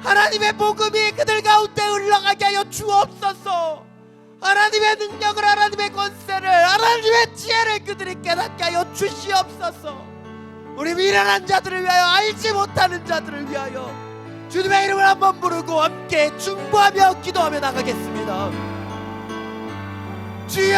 하나님의 복음이 그들 가운데 흘러가게 하여 주옵소서. 하나님의 능력을, 하나님의 권세를, 하나님의 지혜를 그들이 깨닫게 하여 주시옵소서. 우리 미련한 자들을 위하여, 알지 못하는 자들을 위하여 주님의 이름을 한번 부르고 함께 중보하며 기도하며 나가겠습니다. 주여!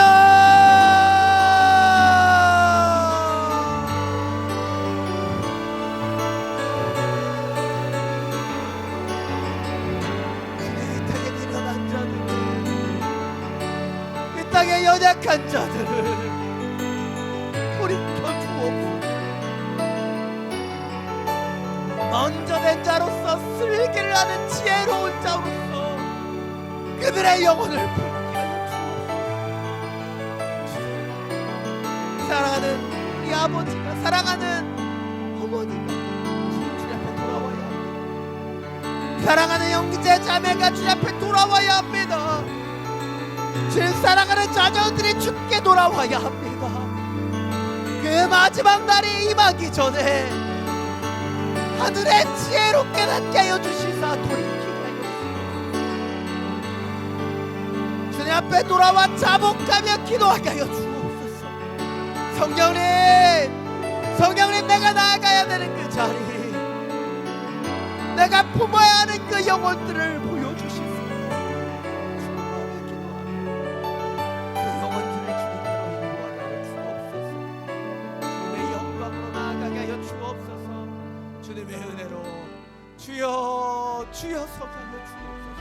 이 땅의 연약한 자들을 돌이켜 주옵소서. 먼저 된 자로서, 슬기를 아는 지혜로운 자로서 그들의 영혼을 품게 하여 주옵소서. 사랑하는 우리 아버지가, 사랑하는 어머니가 주님 앞에 돌아와야 합니다. 사랑하는 형제 자매가 주님 앞에 돌아와야 합니다. 주님, 사랑하는 자녀들이 주께 돌아와야 합니다. 그 마지막 날이 임하기 전에 하늘의 지혜로 깨닫게 하여 주시사 돌이키게 하여 주옵소서. 주님 앞에 돌아와 자복하며 기도하게 하여 주옵소서. 성령님, 내가 나아가야 되는 그 자리, 내가 품어야 하는 그 영혼들을 보여주시소. 주님의 은혜로 주여 서게 하여 주옵소서.